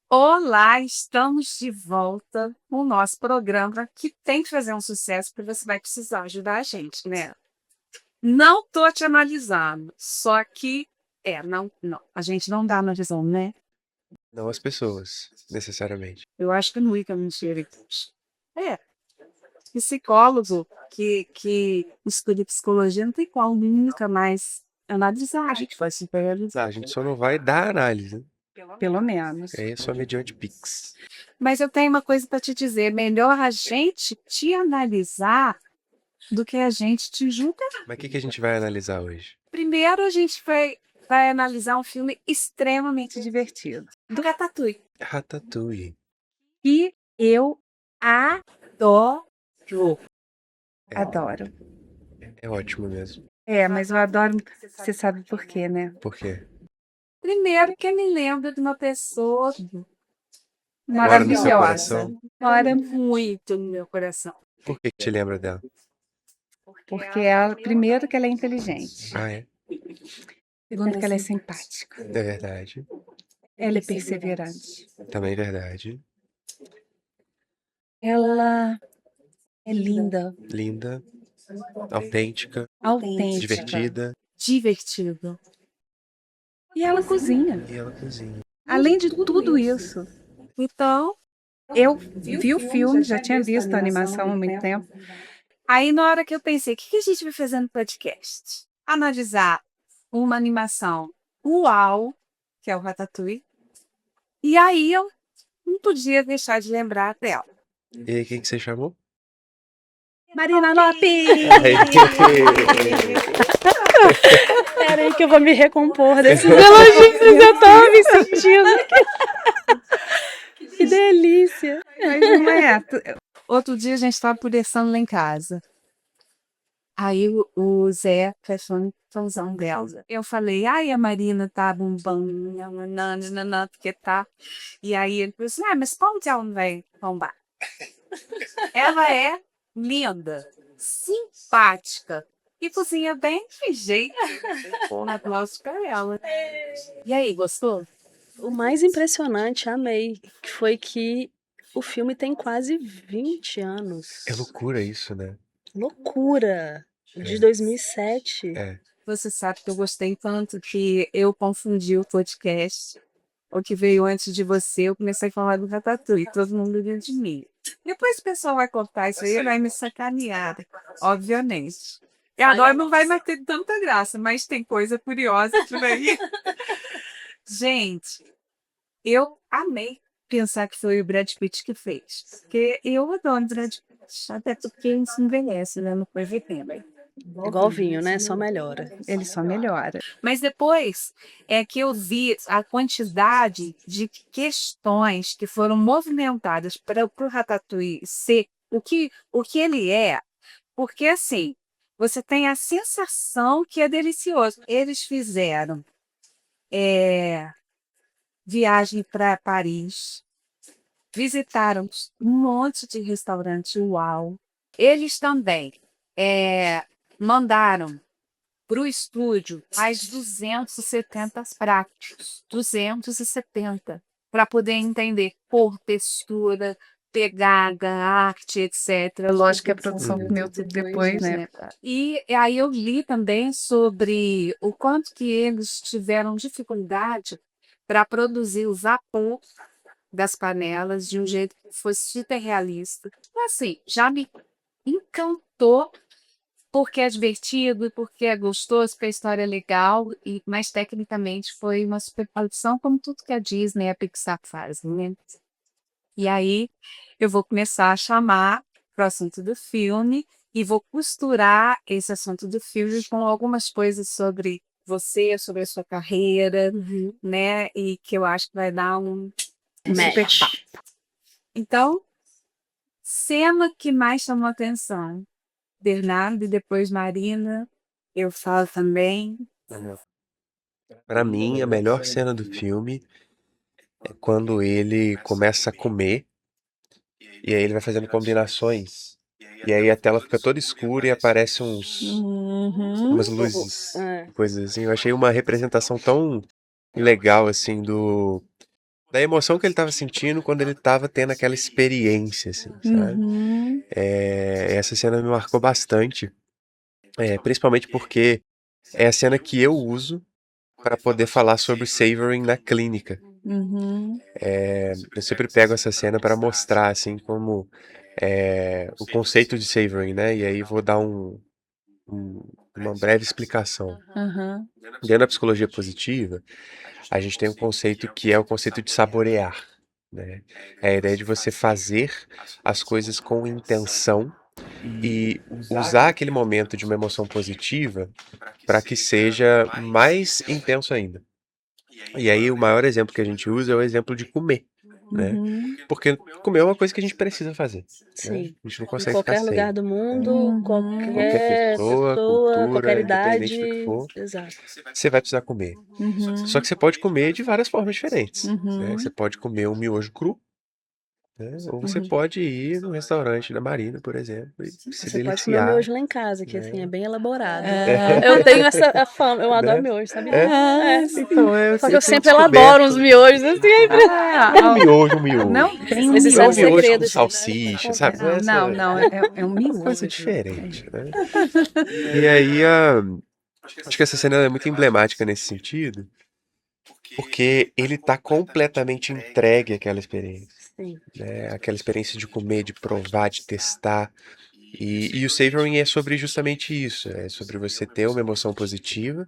Olá, estamos de volta no nosso programa que tem que fazer um sucesso porque você vai precisar ajudar a gente, né? Não tô te analisando, só que não, a gente não dá analisão, né? Não as pessoas, necessariamente. Eu acho que não é mentira. É, psicólogo que estuda psicologia não tem como nunca mais analisar, a gente vai se A realizar, gente só não vai dar análise, né? pelo menos. É só mediante Pix. Mas eu tenho uma coisa para te dizer, melhor a gente te analisar do que a gente te julga. Mas o que a gente vai analisar hoje? Primeiro, a gente vai analisar um filme extremamente divertido, do Ratatouille, Ratatouille. que eu adoro. É, Adoro. é ótimo mesmo. Mas eu adoro, você sabe por quê, né? Por quê? Primeiro, que me lembra de uma pessoa Mora no seu maravilhosa. coração? Mora muito no meu coração. Por que te lembra dela? Porque ela, primeiro, que ela é inteligente. Ah, é? Segundo, que ela é simpática. É verdade. Ela é perseverante. Também é verdade. Ela é linda, Linda, autêntica, autêntica, divertida divertida. E ela cozinha. e ela cozinha. Além de tudo isso. Então, eu vi o filme, já tinha visto a animação há muito tempo. Aí, na hora que eu pensei, o que a gente vai fazer no podcast? Analisar uma animação uau, que é o Ratatouille. E aí, eu não podia deixar de lembrar dela. E aí, quem que você chamou? Marina Lopes! Pera aí que eu vou me recompor desses elogios, eu tava me sentindo. Que delícia. Mas não é. Outro dia a gente estava conversando lá em casa. Aí o Zé fechou um fãzão dela. Eu falei, ai, a Marina tá bombando, nananana, porque tá. E aí ele falou assim, mas como que ela não vai bombar? Ela é linda, simpática e cozinha bem de jeito. Um aplauso pra ela. E aí, gostou? O mais impressionante, amei, que foi que o filme tem quase 20 anos. É loucura isso, né? Loucura! De É. 2007. É. Você sabe que eu gostei tanto que eu confundi o podcast. O que veio antes de você, eu comecei a falar do Ratatouille, todo mundo riu de mim. Depois o pessoal vai cortar isso aí e vai me sacanear, obviamente. E agora não vai mais ter tanta graça, mas tem coisa curiosa por aí. Gente, eu amei pensar que foi o Brad Pitt que fez. Porque eu adoro o Brad Pitt, até porque ele se envelhece, né? Não foi tempo. Igual vinho, né? Só melhora. Ele só melhora. Mas depois é que eu vi a quantidade de questões que foram movimentadas para o Ratatouille ser o que ele é, porque assim, você tem a sensação que é delicioso. Eles fizeram viagem para Paris, visitaram um monte de restaurante uau. Eles também mandaram para o estúdio mais 270 pratos, 270, para poder entender cor, textura, pegada, arte, etc. Lógico que a produção comeu tudo depois, né? E aí eu li também sobre o quanto que eles tiveram dificuldade para produzir o vapor das panelas de um jeito que fosse super realista. Então, assim, já me encantou porque é divertido, porque é gostoso, porque a história é legal, mas tecnicamente foi uma superprodução, como tudo que a Disney e a Pixar faz, né? E aí eu vou começar a chamar para o assunto do filme e vou costurar esse assunto do filme com algumas coisas sobre você, sobre a sua carreira, né? E que eu acho que vai dar um super Match. papo. Então, cena que mais chamou atenção. Bernardo e depois Marina. Eu falo também. Pra mim, a melhor cena do filme é quando ele começa a comer e aí ele vai fazendo combinações. E aí a tela fica toda escura e aparece umas luzes, É. coisas assim. Eu achei uma representação tão legal assim da emoção que ele estava sentindo quando ele estava tendo aquela experiência, assim, sabe? Uhum. Essa cena me marcou bastante, principalmente porque é a cena que eu uso para poder falar sobre savoring na clínica. Uhum. Eu sempre pego essa cena para mostrar, assim, como o conceito de savoring, né? E aí vou dar uma breve explicação. Aham. Dentro da psicologia positiva, a gente tem um conceito que é o conceito de saborear, né? É a ideia de você fazer as coisas com intenção e usar aquele momento de uma emoção positiva para que seja mais intenso ainda. E aí o maior exemplo que a gente usa é o exemplo de comer, né? Uhum. Porque comer é uma coisa que a gente precisa fazer, né? Sim. A gente não Em consegue ficar qualquer lugar sem. do mundo, Uhum. Qualquer qualquer pessoa, pessoa, qualquer cultura, independente do que idade. for, Exato. você vai precisar comer. Só Uhum. que você pode comer de várias formas diferentes, né? Uhum. Você pode comer um miojo cru, né? Ou você Uhum. pode ir no restaurante da Marina, por exemplo, e se Você pode comer o deliciar, miojo lá em casa, que assim, é né? bem elaborado. Ah, Eu tenho essa a fama, eu adoro Né? miojo, sabia? É. Então, Só que eu eu tenho sempre elaboro uns descoberto. miojos assim. É um miojo. não tem um Mas isso É é um o miojo. miojo com segredo, gente. salsicha, sabe? Não é Não, não, é um uma coisa miojo. diferente, né? E aí, acho que essa cena é muito emblemática nesse sentido, porque ele tá completamente entregue àquela experiência, Sim. né? Aquela experiência de comer, de provar, de testar. E o savoring é sobre justamente isso, é sobre você ter uma emoção positiva,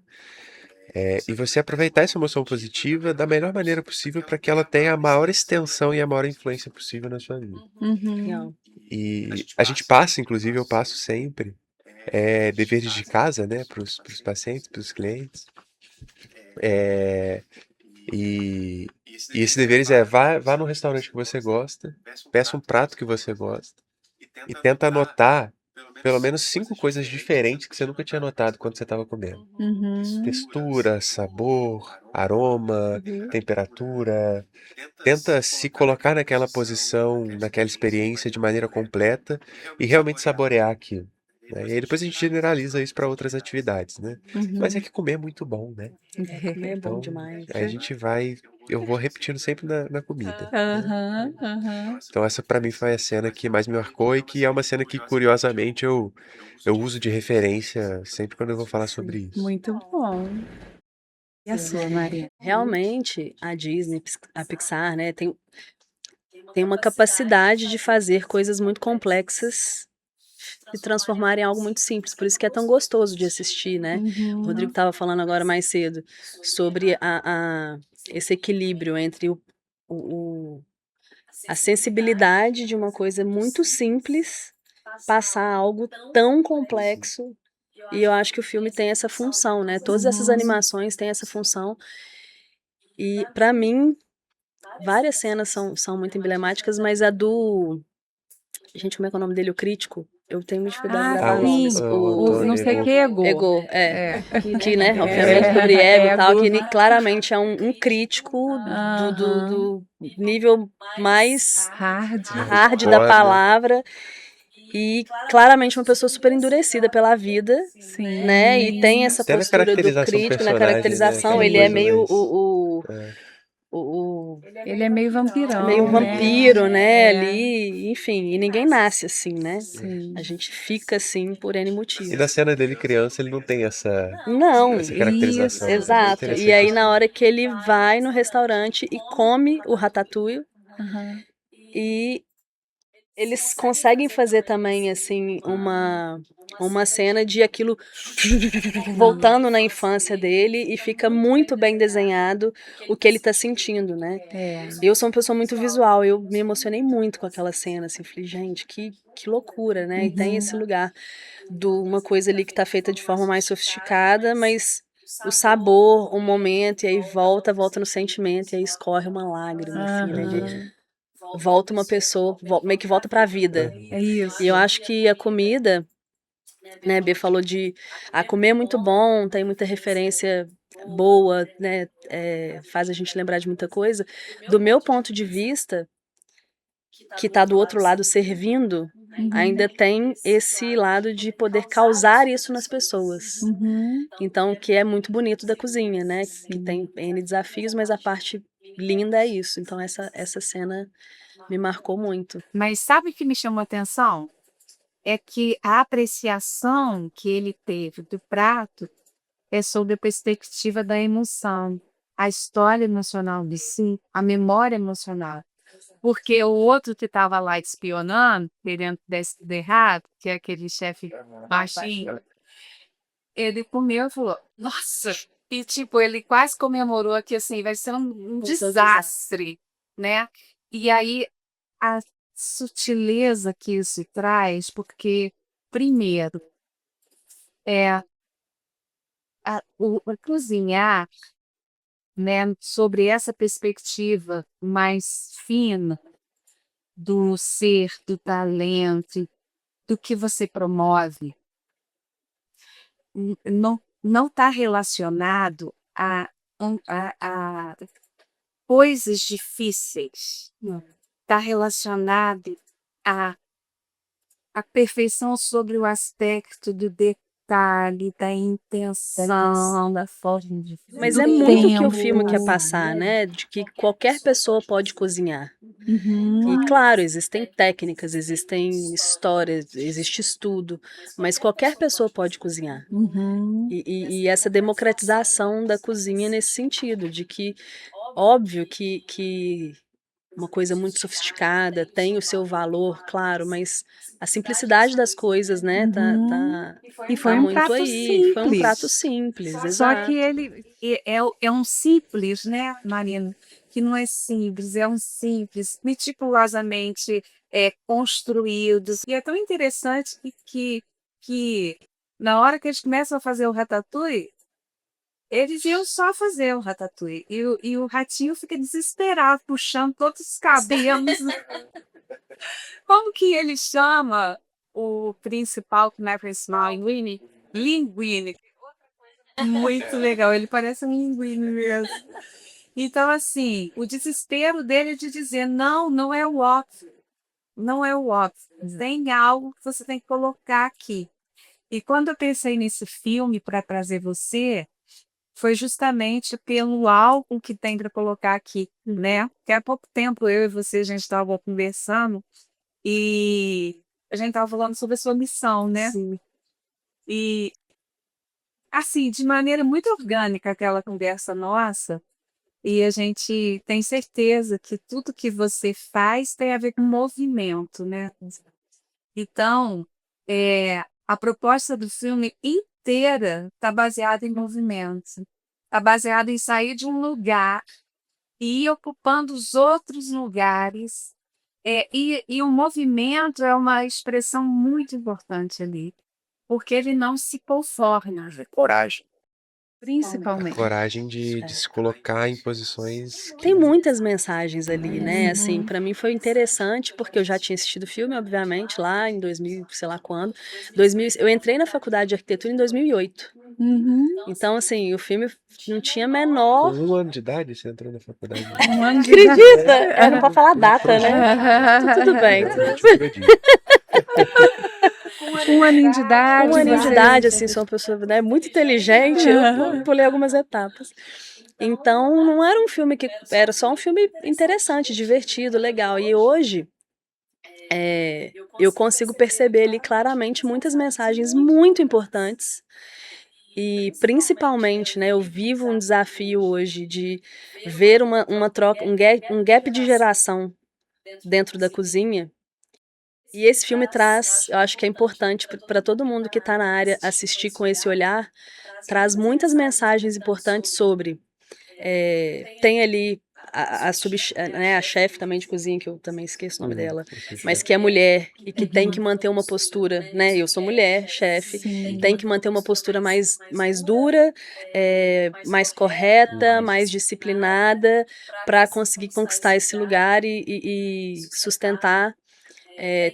e você aproveitar essa emoção positiva da melhor maneira possível para que ela tenha a maior extensão e a maior influência possível na sua vida. Uhum. Legal. E a gente passa, inclusive eu passo sempre, deveres de casa, né, para os pacientes, para os clientes. E esses deveres vá no restaurante que você gosta, peça um prato que você gosta e tenta anotar pelo menos 5 coisas diferentes que você nunca tinha notado quando você estava comendo. Uhum. Textura, sabor, aroma, Uhum. temperatura. Tenta se colocar naquela posição, naquela experiência de maneira completa e realmente saborear aquilo, né? E aí depois a gente generaliza isso para outras atividades, né? Mas é Uhum. que comer é muito bom, né? Comer é bom Então, demais. aí a gente eu vou repetindo sempre na comida, né? Aham, aham. Então essa pra mim foi a cena que mais me marcou e que é uma cena que curiosamente eu uso de referência sempre quando eu vou falar sobre isso. Muito bom. E a sua, Maria? Realmente, a Disney, a Pixar, né, tem uma capacidade de fazer coisas muito complexas se transformar em algo muito simples. Por isso que é tão gostoso de assistir, né? O Rodrigo estava falando agora mais cedo sobre esse equilíbrio entre a sensibilidade de uma coisa muito simples passar a algo tão complexo. E eu acho que o filme tem essa função, né? Todas essas animações têm essa função. E, para mim, várias cenas são muito emblemáticas, mas a do... Gente, como é que é o nome dele? O crítico? Eu tenho muita dificuldade em gravar sim. nomes. o O não sei o Antônio que Ego. Ego, É. que, né, obviamente sobre ego e tal, que Ego. claramente é um crítico do nível mais Hard. hard da Hardcore, né? palavra e claramente uma pessoa super endurecida pela vida, Sim. né, e tem essa Até na postura do caracterização do crítico, na personagem, né? caracterização, Aquela ele é coisa meio mais... Ele é meio vampirão, meio um né? vampiro, né, É. ali, enfim, e ninguém nasce assim, né? Sim. A gente fica assim por N E motivos. na cena dele criança ele não tem essa Não, caracterização. Isso, É bem exato. E interessante aí isso. na hora que ele vai no restaurante e come o ratatouille, Aham. e eles conseguem fazer também assim uma cena de aquilo voltando na infância dele e fica muito bem desenhado o que ele tá sentindo, né? É. Eu sou uma pessoa muito visual, eu me emocionei muito com aquela cena, assim, falei, gente, que loucura, né? E tem esse lugar de uma coisa ali que tá feita de forma mais sofisticada, mas o sabor, o momento, e aí volta no sentimento, e aí escorre uma lágrima, assim, né? Aham. Volta uma pessoa, meio que volta pra vida. É isso. E eu acho que a comida, né, Bê falou de comer é muito bom, tem muita referência boa, né, faz a gente lembrar de muita coisa. Do meu ponto de vista, que tá do outro lado servindo, ainda tem esse lado de poder causar isso nas pessoas. Uhum. Então, que é muito bonito da cozinha, né, que Sim. tem N desafios, mas a parte linda é isso. Então essa cena me marcou muito. Mas sabe o que me chamou a atenção? É que a apreciação que ele teve do prato é sob a perspectiva da emoção, a história emocional de si, a memória emocional. Porque o outro que estava lá espionando, querendo que desse tudo errado, que é aquele chefe baixinho, ele comeu e falou, nossa! E tipo, ele quase comemorou que assim, vai ser um desastre, né? E aí a sutileza que isso traz, porque, primeiro, é o cozinhar, né, sobre essa perspectiva mais fina do ser, do talento, do que você promove, não está relacionado a coisas difíceis. Está relacionado à perfeição sobre o aspecto do detalhe, da intenção, da forma de Mas do é muito o que o filme quer tempo. passar, né? De que qualquer pessoa pode cozinhar. Uhum. E claro, existem técnicas, existem histórias, existe estudo, mas qualquer pessoa pode cozinhar. Uhum. E essa democratização da cozinha nesse sentido, de que, óbvio que uma coisa muito sofisticada tem o seu valor, claro, mas a simplicidade das coisas, né, E tá foi um muito prato aí. Foi um prato simples. simples, Só que exato. ele é um simples, né, Marina? Que não é simples, é um simples meticulosamente construído. E é tão interessante que na hora que eles começam a fazer o ratatouille, eles iam só fazer o ratatouille. E o ratinho fica desesperado, puxando todos os cabelos. Como que ele chama o principal que Never Smile, Linguini? Linguini. Muito legal, ele parece um linguine mesmo. Então, assim, o desespero dele é de dizer, não, não é o óbvio. Não é o óbvio. Tem algo que você tem que colocar aqui. E quando eu pensei nesse filme para trazer você, foi justamente pelo algo que tem para colocar aqui, né? Porque há pouco tempo eu e você, a gente estava conversando e a gente estava falando sobre a sua missão, né? Sim. E, assim, de maneira muito orgânica aquela conversa nossa, e a gente tem certeza que tudo que você faz tem a ver com movimento, né? Então, a proposta do filme inteira está baseada em movimento. Está baseada em sair de um lugar e ir ocupando os outros lugares. E o movimento é uma expressão muito importante ali, porque ele não se conforma, Coragem. A principalmente. coragem de se colocar em posições Tem que... muitas mensagens ali, né? Assim, Uhum. para mim foi interessante, porque eu já tinha assistido o filme, obviamente, lá em 2000, sei lá quando. 2000, eu entrei na faculdade de arquitetura em 2008. Uhum. Então, assim, o filme não tinha menor. Com 1 ano de idade você entrou na faculdade. Um ano de Acredita? Era pra falar data, né? Tudo bem. Um aninho de idade. Um aninho de você- idade, assim, sou uma pessoa, né, muito inteligente, eu pulei algumas etapas. Então, não era um filme que... Era só um filme interessante, divertido, legal. E hoje, eu consigo perceber ali claramente muitas mensagens muito importantes. E, principalmente, né, eu vivo um desafio hoje de ver uma troca, um gap de geração dentro da cozinha. E esse filme traz, eu acho que é importante para todo mundo que está na área assistir com esse olhar, traz muitas mensagens importantes sobre. Tem ali a chefe também de cozinha, que eu também esqueço o nome dela, mas que é mulher e que tem que manter uma postura, né? Eu sou mulher, chefe, tem que manter uma postura mais dura, mais correta, mais disciplinada, para conseguir conquistar esse lugar e sustentar.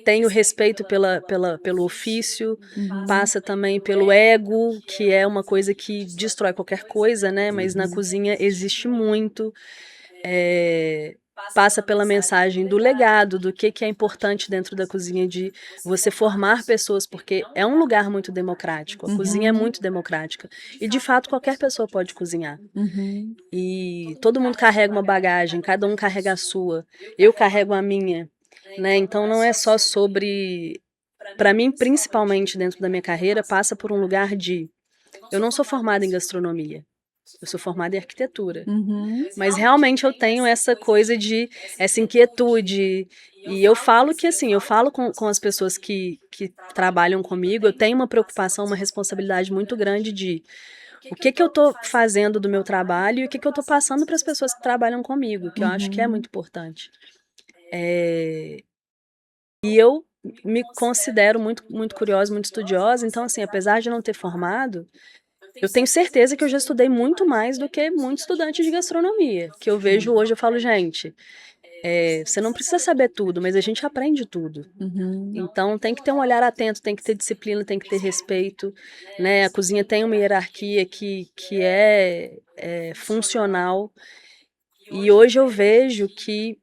Tem o respeito pelo ofício, passa também pelo ego, que é uma coisa que destrói qualquer coisa, né? Mas na cozinha existe muito. passa pela mensagem do legado, do que é importante dentro da cozinha, de você formar pessoas, porque é um lugar muito democrático, a cozinha é muito democrática. E, de fato, qualquer pessoa pode cozinhar. Uhum. E todo mundo carrega uma bagagem, cada um carrega a sua, eu carrego a minha, né? Então não é só sobre... Para mim, principalmente dentro da minha carreira, passa por um lugar de... Eu não sou formada em gastronomia, eu sou formada em arquitetura. Uhum. Mas realmente eu tenho essa coisa de... essa inquietude. E eu falo que, assim, eu falo com as pessoas que trabalham comigo, eu tenho uma preocupação, uma responsabilidade muito grande de... o que eu tô fazendo do meu trabalho e o que eu tô passando para as pessoas que trabalham comigo, que eu acho que é muito importante. E eu me considero muito, muito curiosa, muito estudiosa, então, assim, apesar de não ter formado, eu tenho certeza que eu já estudei muito mais do que muito estudante de gastronomia, que eu vejo hoje, eu falo, gente, você não precisa saber tudo, mas a gente aprende tudo. Uhum. Então tem que ter um olhar atento, tem que ter disciplina, tem que ter respeito, né? A cozinha tem uma hierarquia que é funcional. E hoje eu vejo que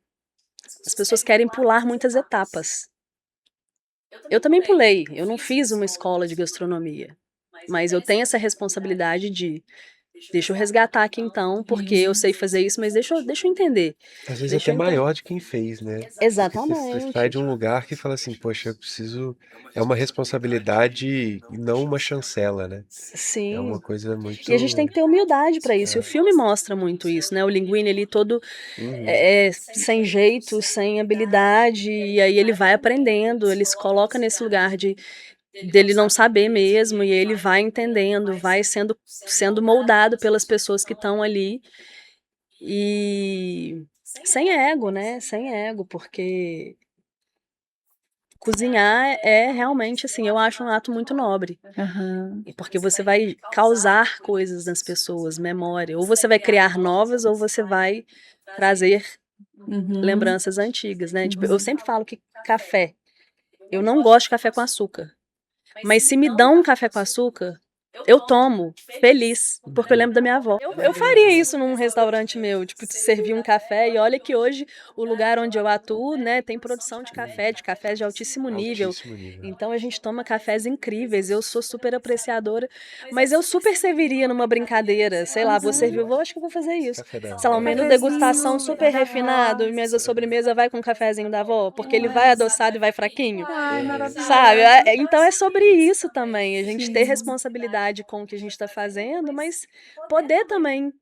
as pessoas querem pular muitas etapas. Eu também pulei, eu não fiz uma escola de gastronomia, mas eu tenho essa responsabilidade de... deixa eu resgatar aqui então, porque eu sei fazer isso, mas deixa eu entender. Às vezes Deixa até eu entender. maior de quem fez, né? Porque você sai Exatamente. de um lugar que fala assim, poxa, eu preciso. É uma responsabilidade e não uma chancela, né? É uma Sim. coisa E a gente tem muito. que ter humildade para isso. E o filme mostra muito isso, né? O Linguini ali todo Uhum. sem jeito, sem habilidade, e aí ele vai aprendendo, ele se coloca nesse lugar de dele não saber mesmo, e ele vai entendendo, vai sendo moldado pelas pessoas que estão ali. E sem ego, né? Sem ego, porque cozinhar é realmente, assim, eu acho um ato muito nobre. Aham. Porque você vai causar coisas nas pessoas, memória. Ou você vai criar novas, ou você vai trazer Uhum. lembranças antigas, né? Tipo, eu sempre falo que café, eu não gosto de café com açúcar. Mas se me dão um café com açúcar, eu tomo feliz, porque eu lembro da minha avó. Eu faria isso num restaurante meu, tipo, de servir um café. E olha que hoje o lugar onde eu atuo, né, tem produção de cafés de altíssimo nível. Altíssimo nível. Então a gente toma cafés incríveis. Eu sou super apreciadora, mas eu super serviria numa brincadeira. Sei lá, vou servir, acho que eu vou fazer isso. Café da Sei lá, um avó. menu Cafezinho degustação super da refinado, avó. mas a sobremesa vai com o cafezinho da avó, porque ele vai adoçado e vai fraquinho. Ai, Sabe? maravilhoso. Então é sobre isso também, a gente ter Sim. responsabilidade com o que a gente está fazendo, mas poder também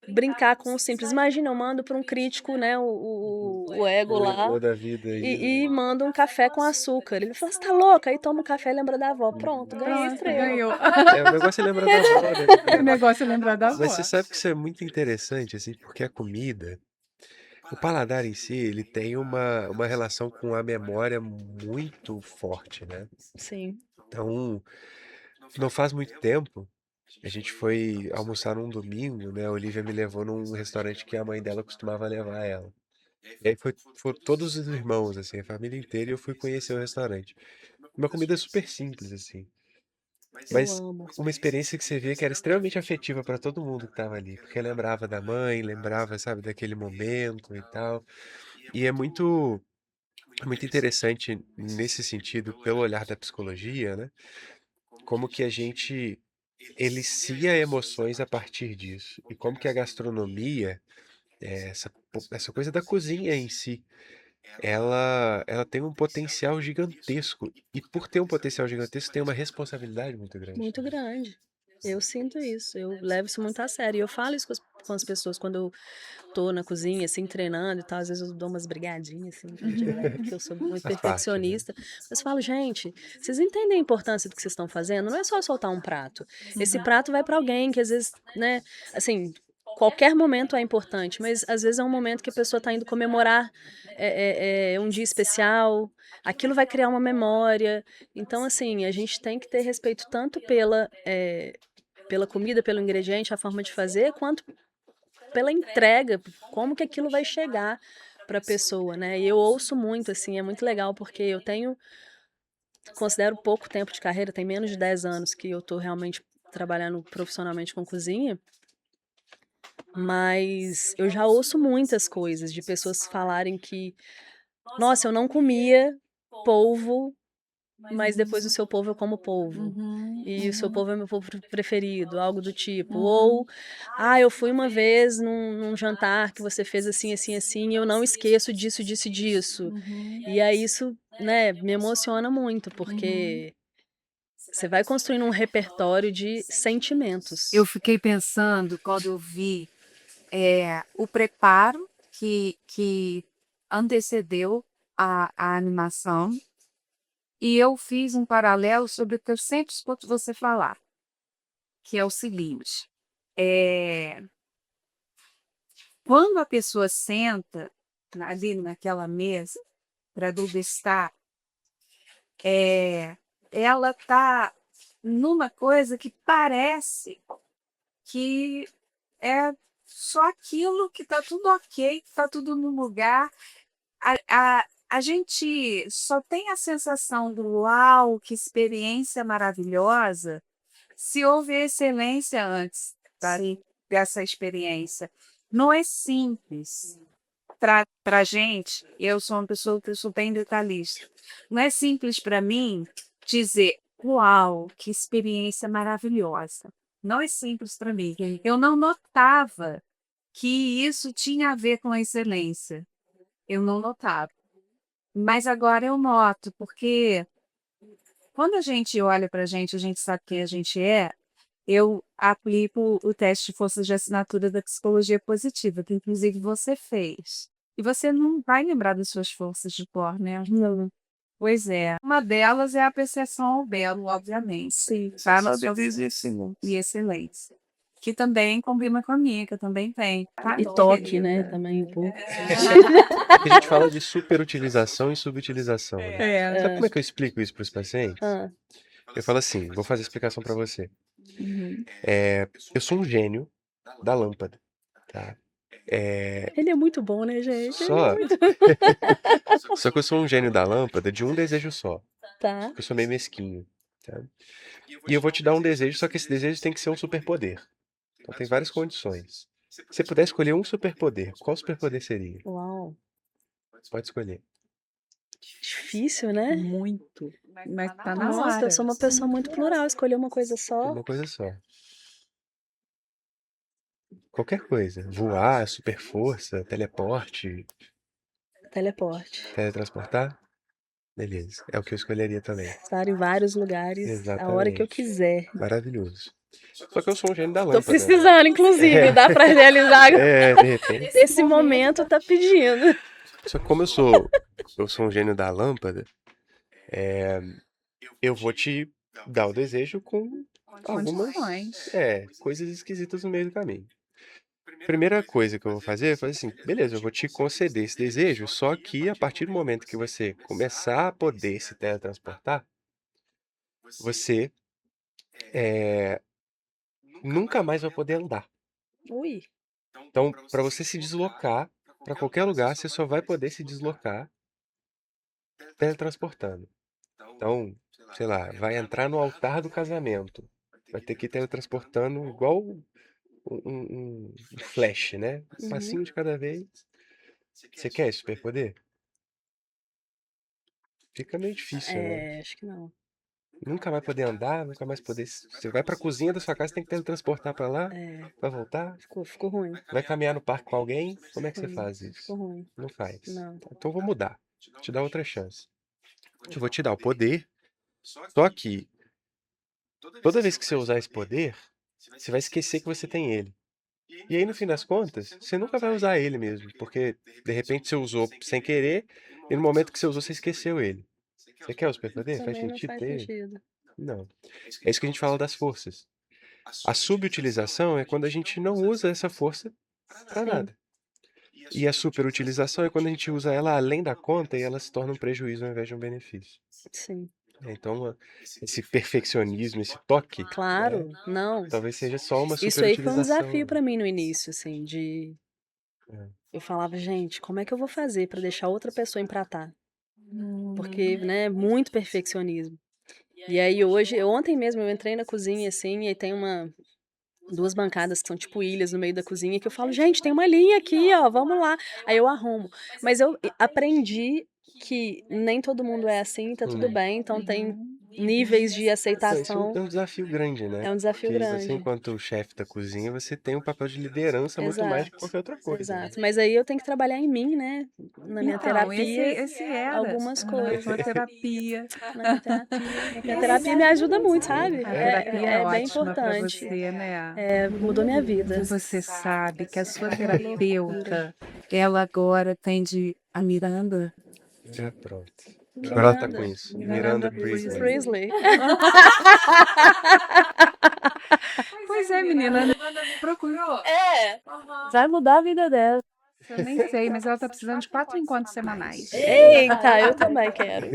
brincar com o simples. Imagina, eu mando para um crítico, né, o ego O lá, Igor da vida aí. e mando um café com açúcar. Ele fala, você tá louca? Aí toma um café e lembra da avó. Pronto, ganhei Pronto, estrela. ganhou. É, o negócio é lembrar da avó, O né? negócio é lembrar da Mas você avó. sabe que isso é muito interessante, assim, porque a comida, o paladar em si, ele tem uma relação com a memória muito forte, né? Sim. Então, não faz muito tempo, a gente foi almoçar num domingo, né? A Olivia me levou num restaurante que a mãe dela costumava levar ela. E aí foram todos os irmãos, assim, a família inteira, e eu fui conhecer o restaurante. Uma comida super simples, assim. Eu Mas amo. uma experiência que você via que era extremamente afetiva para todo mundo que estava ali, porque lembrava da mãe, lembrava, sabe, daquele momento e tal. E é muito interessante nesse sentido, pelo olhar da psicologia, né? Como que a gente elicia emoções a partir disso. E como que a gastronomia, essa coisa da cozinha em si, ela tem um potencial gigantesco. E por ter um potencial gigantesco, tem uma responsabilidade muito grande Muito também. grande. Eu sinto isso, eu levo isso muito a sério. E eu falo isso com as pessoas quando eu tô na cozinha, assim, treinando e tal. Às vezes eu dou umas brigadinhas, assim, porque eu sou muito Faz parte, né? perfeccionista. Mas falo, gente, vocês entendem a importância do que vocês estão fazendo? Não é só soltar um prato. Esse prato vai para alguém que às vezes, né, assim, qualquer momento é importante, mas às vezes é um momento que a pessoa está indo comemorar um dia especial. Aquilo vai criar uma memória. Então, assim, a gente tem que ter respeito tanto pela comida, pelo ingrediente, a forma de fazer, quanto pela entrega, como que aquilo vai chegar para a pessoa, né? E eu ouço muito, assim, é muito legal, porque eu considero pouco tempo de carreira, tem menos de 10 anos que eu tô realmente trabalhando profissionalmente com cozinha, Mas eu já ouço muitas coisas de pessoas falarem que, nossa, eu não comia polvo, mas depois do seu polvo eu como polvo. Uhum, E o seu uhum, polvo é meu polvo preferido, algo do tipo. uhum, Ou, eu fui uma vez num jantar que você fez assim, assim, assim, e eu não esqueço disso, disso e disso. uhum, E aí isso, né, me emociona muito, uhum. porque você vai construindo um repertório de sentimentos. Eu fiquei pensando quando eu vi o preparo que antecedeu a animação, e eu fiz um paralelo sobre o que eu sempre escuto você falar, que é o seguinte: é, quando a pessoa senta ali naquela mesa para degustar, ela está numa coisa que parece que é só aquilo, que está tudo ok, que está tudo no lugar. A gente só tem a sensação do uau, que experiência maravilhosa, se houve excelência antes dessa experiência. Não é simples. Para a gente, eu sou uma pessoa que eu sou bem detalhista. Não é simples para mim dizer, uau, que experiência maravilhosa. Não é simples para mim. Eu não notava que isso tinha a ver com a excelência. Eu não notava. Mas agora eu noto, porque quando a gente olha para a gente sabe quem a gente é. Eu aplico o teste de forças de assinatura da psicologia positiva, que inclusive você fez. E você não vai lembrar das suas forças de cor, né? Não. Pois é. Uma delas é a percepção ao belo, obviamente. Sim. Fala e excelência. Que também combina com a minha, que eu também tenho. E toque, né, também um pouco. É que a gente fala de superutilização e subutilização, né? Sabe como é que eu explico isso para os pacientes? Ah, Eu falo assim, vou fazer a explicação para você. Uhum. Eu sou um gênio da lâmpada, tá? ele é muito bom, né, gente? Ele é Só, muito... só que eu sou um gênio da lâmpada de um desejo só. Tá. Porque eu sou meio mesquinho, tá? E eu vou te dar um desejo, só que esse desejo tem que ser um superpoder. Então tem várias condições. Se você puder escolher um superpoder, qual superpoder seria? Uau. Pode escolher. Difícil, né? Muito. Mas tá na Nossa, hora. eu sou uma pessoa muito plural. Escolher uma coisa só. Uma coisa só. Qualquer coisa. Voar, super força, teleporte, Teleporte. teletransportar. Beleza. É o que eu escolheria também. Estar em vários lugares a hora que eu Exatamente. quiser. Maravilhoso. Só que eu sou um gênio da Tô lâmpada, né? precisando, inclusive. Dá pra realizar agora. De repente. Esse momento tá pedindo. Só que como eu sou um gênio da lâmpada, eu vou te dar o desejo com algumas Condições. coisas esquisitas no meio do caminho. Primeira coisa que eu vou fazer é fazer assim, beleza, eu vou te conceder esse desejo, só que a partir do momento que você começar a poder se teletransportar, você nunca mais vai poder andar. Ui. Então, para você se deslocar para qualquer lugar, você só vai poder se deslocar teletransportando. Então, sei lá, vai entrar no altar do casamento. Vai ter que ir teletransportando igual um flash, né? Um passinho de cada vez. Você quer esse superpoder? Fica meio difícil, né? Acho que não. Nunca vai poder andar, nunca mais poder. Você vai pra cozinha da sua casa, tem que teletransportar pra lá, pra voltar. Ficou ruim. Vai caminhar no parque com alguém, como é que você faz Ficou isso? ruim. Não faz. Não. Então eu vou mudar. Te dar outra chance. Eu vou te dar o poder, só que toda vez que você usar esse poder, você vai esquecer que você tem ele. E aí, no fim das contas, você nunca vai usar ele mesmo, porque de repente você usou sem querer, e no momento que você usou, você esqueceu ele. Você quer o superpoder? Faz Também não sentido faz ter ele? sentido. Não. É isso que a gente fala das forças. A subutilização é quando a gente não usa essa força para Sim. nada. E a superutilização é quando a gente usa ela além da conta e ela se torna um prejuízo ao invés de um benefício. Sim. Então, esse perfeccionismo, esse toque, Claro, né, não. talvez seja só uma Isso aí foi um superutilização. desafio pra mim no início, assim, de... É. Eu falava, gente, como é que eu vou fazer pra deixar outra pessoa empratar? Porque, né, muito perfeccionismo. E aí hoje, ontem mesmo eu entrei na cozinha, assim, e tem uma 2 bancadas que são tipo ilhas no meio da cozinha, que eu falo: "Gente, tem uma linha aqui, ó, vamos lá". Aí eu arrumo. Mas eu aprendi que nem todo mundo é assim, tá tudo bem, então tem níveis de Não, isso aceitação. é um desafio grande, né? É um desafio Porque você, grande. enquanto chefe da cozinha, você tem um papel de liderança muito mais do que Exato, qualquer outra coisa, né? exato. Mas aí eu tenho que trabalhar em mim, né, na minha Então, esse, terapia, esse era algumas na coisas. sua terapia. Na minha terapia. Minha terapia me ajuda muito, sabe? A terapia é É bem ótima para importante. você, né? Mudou minha vida. Você sabe que a sua Que loucura. terapeuta, ela agora atende a Miranda? Já pronto. Agora ela tá com Miranda. isso. Miranda Priestley. Priestley. Pois é, menina, procurou. Vai mudar a vida dela. Eu nem sei, mas ela tá precisando de 4 encontros semanais. Eita, eu também quero.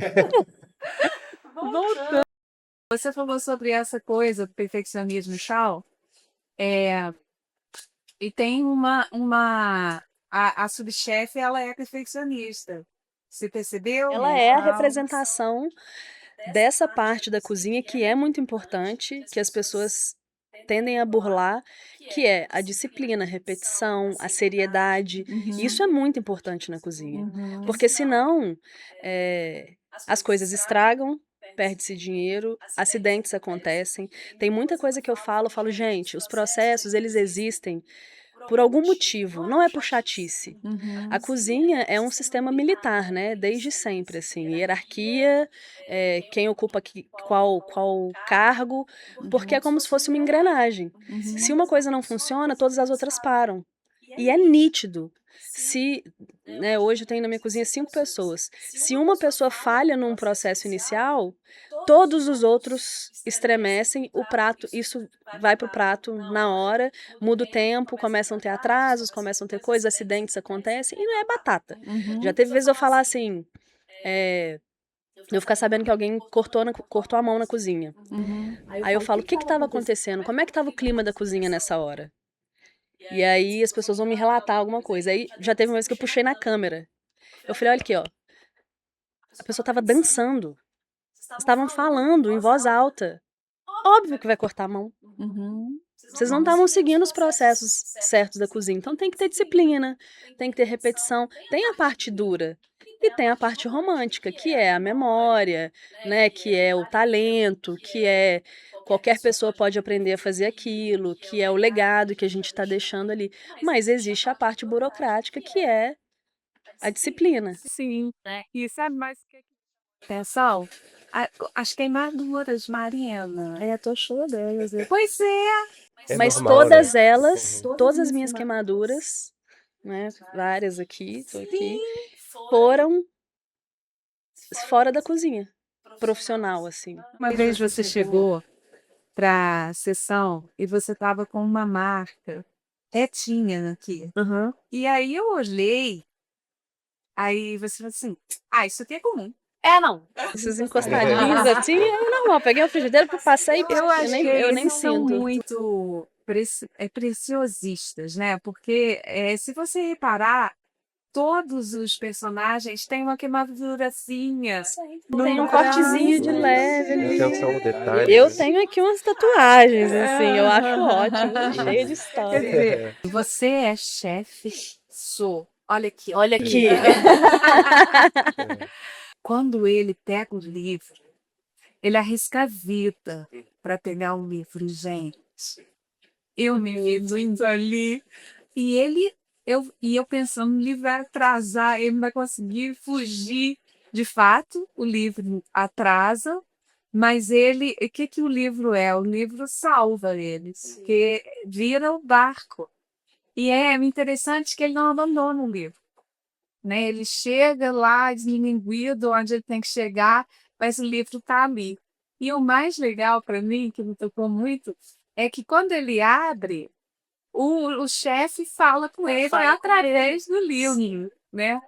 Voltando. Você falou sobre essa coisa do perfeccionismo e tal. E tem a subchefe, ela é perfeccionista. Você percebeu? Ela é a representação dessa parte da cozinha que é muito importante, que as pessoas tendem a burlar, que é a disciplina, a repetição, a seriedade. Isso é muito importante na cozinha. Porque senão as coisas estragam, perde-se dinheiro, acidentes acontecem. Tem muita coisa que eu falo, gente, os processos, eles existem por algum motivo, não é por chatice. A cozinha é um sistema militar, né? Desde sempre, assim, hierarquia, quem ocupa qual cargo, porque é como se fosse uma engrenagem. Se uma coisa não funciona, todas as outras param. E é nítido. Se, né, hoje eu tenho na minha cozinha 5 pessoas. Se uma pessoa falha num processo inicial, todos os outros estremecem, o prato, isso vai pro prato na hora, muda o tempo, começam a ter atrasos, começam a ter coisas, acidentes acontecem, e não é batata. Já teve vezes eu falar assim, eu ficar sabendo que alguém cortou a mão na cozinha. Aí eu falo, o que estava acontecendo? Como é que estava o clima da cozinha nessa hora? E aí as pessoas vão me relatar alguma coisa. Aí já teve uma vez que eu puxei na câmera. Eu falei, olha aqui, ó. A pessoa estava dançando. Estavam falando em voz alta. Óbvio que vai cortar a mão. Vocês não estavam seguindo os processos certos da cozinha. Então tem que ter disciplina, tem que ter repetição. Tem a parte dura e tem a parte romântica, que é a memória, né? Que é o talento, que é qualquer pessoa pode aprender a fazer aquilo, que é o legado que a gente está deixando ali. Mas existe a parte burocrática, que é a disciplina. Sim. E sabe mais o que atenção? As queimaduras, Marina. Tô chorando. Pois é. É Mas normal, todas né? elas, todas as minhas queimaduras, né? Várias aqui, tô aqui, foram fora da cozinha, profissional, assim. Uma vez você chegou para a sessão e você estava com uma marca retinha aqui. E aí eu olhei, aí você falou assim, isso aqui é comum. Não. Esses encostadinhos assim é normal. Peguei o frigideiro, passei e Eu acho que eu nem eles são sinto. muito preciosistas, né? Porque se você reparar, todos os personagens têm uma queimadurazinha. Tem um cortezinho de leve ali. Atenção ao detalhe. Eu tenho aqui umas tatuagens, assim, eu acho ótimo, cheia de história. Quer dizer, você é chefe? Sou. Olha aqui, ó. Olha aqui. Quando ele pega o livro, ele arrisca a vida para pegar o livro, gente. Eu me vi indo ali. E eu pensando, o livro vai atrasar, ele não vai conseguir fugir. De fato, o livro atrasa, mas o que o livro é? O livro salva eles, porque vira o barco. E é interessante que ele não abandona o livro, né? Ele chega lá desminguido onde ele tem que chegar, mas o livro está ali. E o mais legal para mim, que me tocou muito, é que quando ele abre, o chefe fala com ele através do livro, né?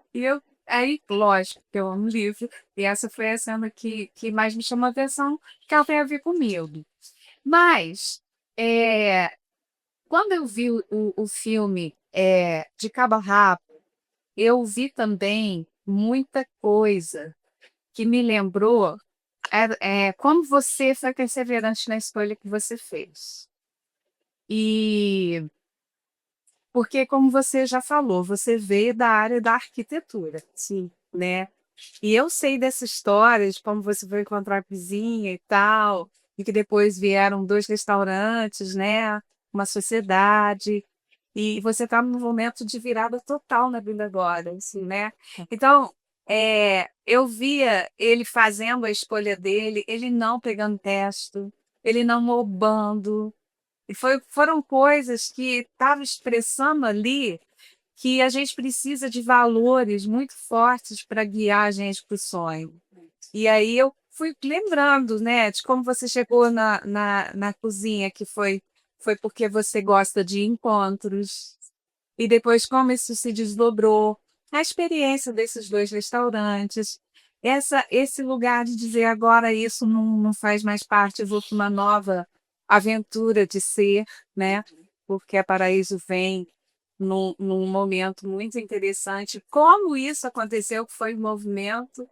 Aí, lógico, que eu amo livro, e essa foi a cena que mais me chamou a atenção, que ela tem a ver comigo. Mas, quando eu vi o filme de cabo a rabo, eu vi também muita coisa que me lembrou como você foi perseverante na escolha que você fez. E porque, como você já falou, você veio da área da arquitetura, Sim. né? E eu sei dessa história de como você foi encontrar a cozinha e tal, e que depois vieram 2 restaurantes, né? Uma sociedade, e você está num momento de virada total na vida agora, assim, né? Então, eu via ele fazendo a escolha dele, ele não pegando testo, ele não roubando, e foram coisas que estavam expressando ali que a gente precisa de valores muito fortes para guiar a gente para o sonho. E aí eu fui lembrando, né, de como você chegou na cozinha, que foi porque você gosta de encontros, e depois como isso se desdobrou, a experiência desses 2 restaurantes, esse lugar de dizer agora isso não faz mais parte, eu vou para uma nova aventura de ser, né? Porque a Paraíso vem num momento muito interessante. Como isso aconteceu, que foi um movimento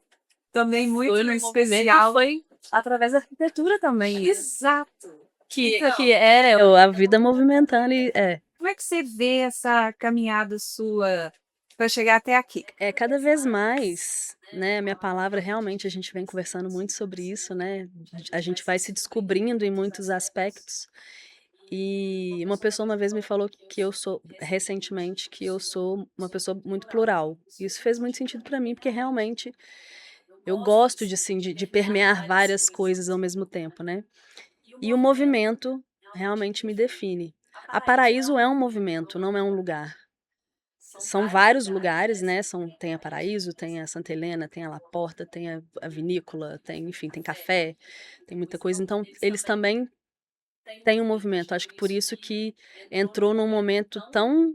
também muito Foi no movimento e especial. foi através da arquitetura também. Exato. Que Então, é a vida movimentando como é que você vê essa caminhada sua para chegar até aqui? cada vez mais, né? A minha palavra realmente a gente vem conversando muito sobre isso, né? A gente vai se descobrindo em muitos aspectos. E uma pessoa uma vez me falou que eu sou, recentemente, que eu sou uma pessoa muito plural. Isso fez muito sentido para mim, porque realmente eu gosto de, assim, de permear várias coisas ao mesmo tempo, né? E o movimento realmente me define. A Paraíso é um movimento, não é um lugar. São vários lugares, né? Tem a Paraíso, tem a Santa Helena, tem a La Porta, tem a vinícola, enfim, tem café, tem muita coisa. Então, eles também têm um movimento. Acho que por isso que entrou num momento tão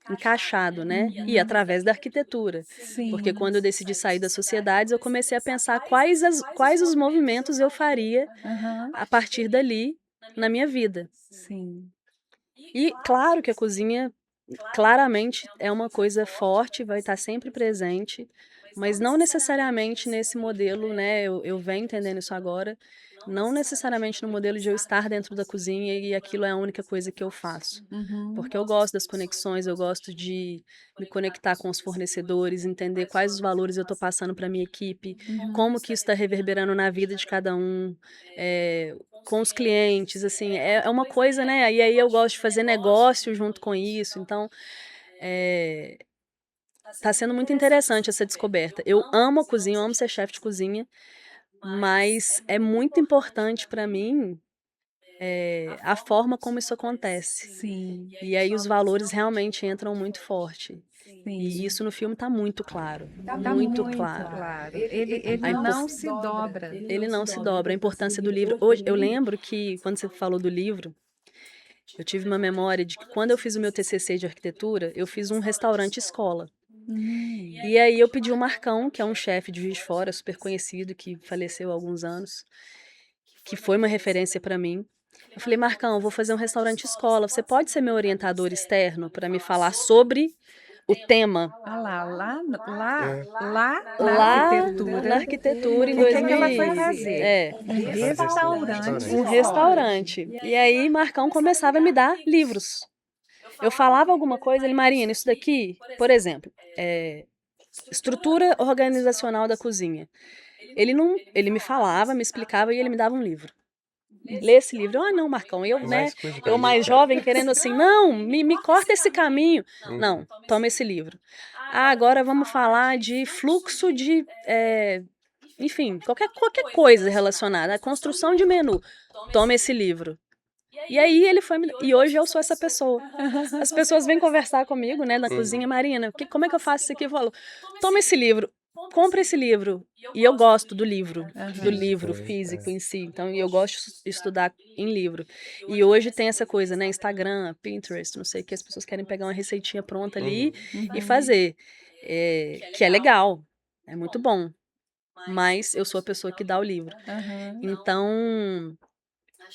encaixado, né? E através da arquitetura. Porque Sim. quando eu decidi sair das sociedades, eu comecei a pensar quais os movimentos eu faria Aham. a partir dali na minha vida. Sim. E claro que a cozinha claramente é uma coisa forte, vai estar sempre presente, mas não necessariamente nesse modelo, né? Eu venho entendendo isso agora, não necessariamente no modelo de eu estar dentro da cozinha e aquilo é a única coisa que eu faço. Uhum. Porque eu gosto das conexões, eu gosto de me conectar com os fornecedores, entender quais os valores eu estou passando para minha equipe, como que isso está reverberando na vida de cada um, com os clientes, assim, é uma coisa, né? E aí eu gosto de fazer negócio junto com isso, então tá sendo muito interessante essa descoberta. Eu amo a cozinha, eu amo ser chefe de cozinha, mas é muito importante para mim a forma como isso acontece. Sim. E aí os valores realmente entram muito forte. E Sim. isso no filme tá muito claro. Tá muito muito claro. claro. Ele A impor- não se dobra. Ele não se dobra. A importância do livro. Hoje, eu lembro que, quando você falou do livro, eu tive uma memória de que quando eu fiz o meu TCC de arquitetura, eu fiz um restaurante escola. E aí eu pedi o Marcão, que é um chefe de Juiz de Fora, super conhecido, que faleceu há alguns anos, que foi uma referência para mim. Eu falei, Marcão, eu vou fazer um restaurante escola. Você pode ser meu orientador externo para me falar sobre o tema? Ah lá É. na Lá arquitetura. na arquitetura, em O que que ela 2000. foi fazer? Um Restaurante. um restaurante. E aí, Marcão começava a me dar livros. Eu falava alguma coisa, ele, Marina, isso daqui, por exemplo, estrutura organizacional da cozinha. Ele me falava, me explicava e ele me dava um livro. Lê esse livro. Ah, não, Marcão, eu, né, Mais coisa pra eu mim, mais cara. jovem, querendo assim, não, me corta esse caminho. Não, toma esse livro. Ah, agora vamos falar de fluxo de, enfim, qualquer coisa relacionada à construção de menu. Toma esse livro. E aí ele foi, e hoje eu sou essa pessoa. As pessoas vêm conversar comigo, né, na cozinha, Marina, como é que eu faço isso aqui? Eu falo, toma esse livro, compra esse livro. E eu gosto do livro Físico, né? físico em si. Então, eu gosto de estudar em livro. E hoje tem essa coisa, né, Instagram, Pinterest, não sei o que, as pessoas querem pegar uma receitinha pronta ali e fazer. Que é legal, é muito bom. Mas eu sou a pessoa que dá o livro. Então,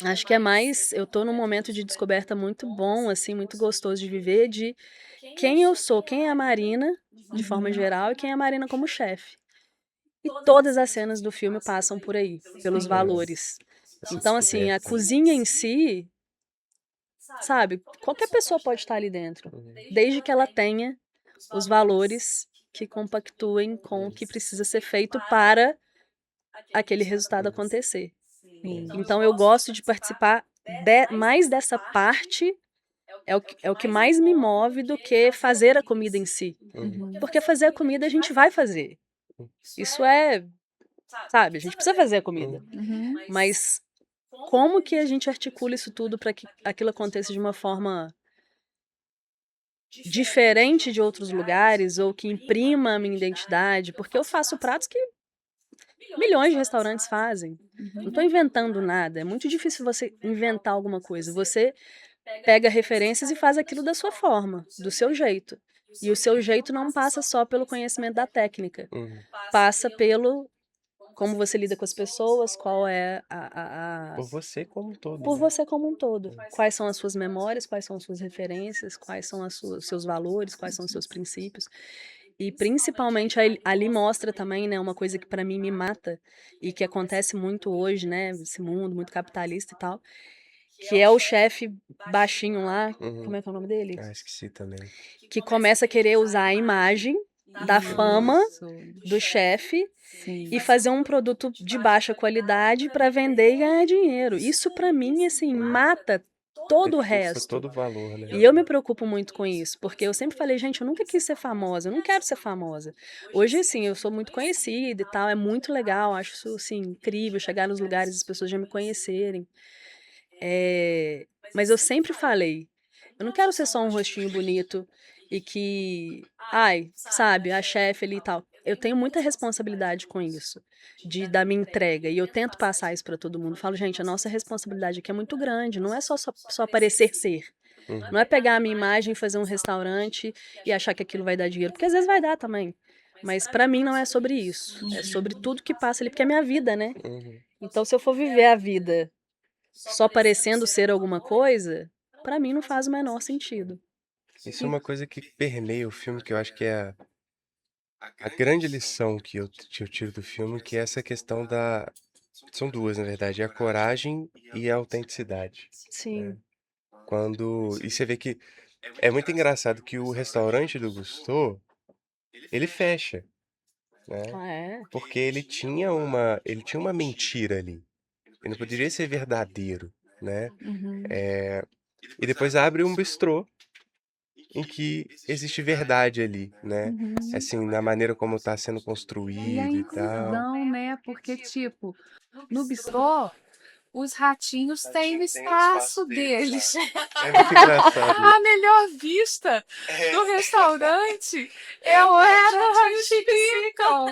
acho que é mais, eu tô num momento de descoberta muito bom, assim, muito gostoso de viver, de quem eu sou, quem é a Marina, de forma geral, e quem é a Marina como chefe. E todas as cenas do filme passam por aí, pelos valores. Essa Então, assim, a descoberta. cozinha em si sabe? Qualquer pessoa pode estar ali dentro, desde que ela tenha os valores que compactuem com o que precisa ser feito para aquele resultado acontecer. Sim. Então eu gosto de participar mais dessa parte, é o que mais me move do que fazer a comida em si. Uhum. Porque fazer a comida a gente vai fazer. Isso é, sabe, a gente precisa fazer a comida. Uhum. Mas como que a gente articula isso tudo para que aquilo aconteça de uma forma diferente de outros lugares ou que imprima a minha identidade? Porque eu faço pratos que milhões de restaurantes fazem. Não estou inventando nada. É muito difícil você inventar alguma coisa. Você pega referências e faz aquilo da sua forma, do seu jeito. E o seu jeito não passa só pelo conhecimento da técnica, passa pelo como você lida com as pessoas, qual é Por você como um todo, por né? você como um todo. Quais são as suas memórias, quais são as suas referências, quais são os seus valores, quais são os seus princípios. E principalmente ali mostra também, né, uma coisa que para mim me mata e que acontece muito hoje, né, esse mundo muito capitalista e tal, que é o chefe baixinho lá, como é que é o nome dele? Ah, esqueci também. Que começa a querer usar a imagem da fama Isso. do chefe Sim. e fazer um produto de baixa qualidade para vender e ganhar dinheiro. Isso para mim assim mata todo o Deturpa resto. todo o valor, né? E eu me preocupo muito com isso, porque eu sempre falei, gente, eu nunca quis ser famosa, eu não quero ser famosa. Hoje, assim, eu sou muito conhecida e tal, é muito legal, acho isso, assim, incrível, chegar nos lugares e as pessoas já me conhecerem. Mas eu sempre falei, eu não quero ser só um rostinho bonito e que, ai, sabe, a chefe ali e tal. Eu tenho muita responsabilidade com isso, da minha entrega, e eu tento passar isso para todo mundo. Falo, gente, a nossa responsabilidade aqui é muito grande, não é só parecer ser. Não é pegar a minha imagem, fazer um restaurante e achar que aquilo vai dar dinheiro, porque às vezes vai dar também. Mas para mim não é sobre isso, é sobre tudo que passa ali, porque é minha vida, né? Então se eu for viver a vida só parecendo ser alguma coisa, para mim não faz o menor sentido. Isso é uma coisa que permeia o filme, que eu acho que é a grande lição que eu tiro do filme, que é essa questão da... São duas, na verdade, é a coragem e a autenticidade. Sim. E você vê que é muito engraçado que o restaurante do Gusteau, ele fecha, né? Ah, é? Porque ele tinha uma mentira ali. Ele não poderia ser verdadeiro, né? Uhum. E depois abre um bistrô em que existe verdade ali, né? Uhum. Assim, na maneira como está sendo E a construído e tal. inclusão, né? Porque, tipo, no bistrô, os ratinhos têm o espaço deles. É muito engraçado. A melhor vista do restaurante é onde os ratinhos ficam.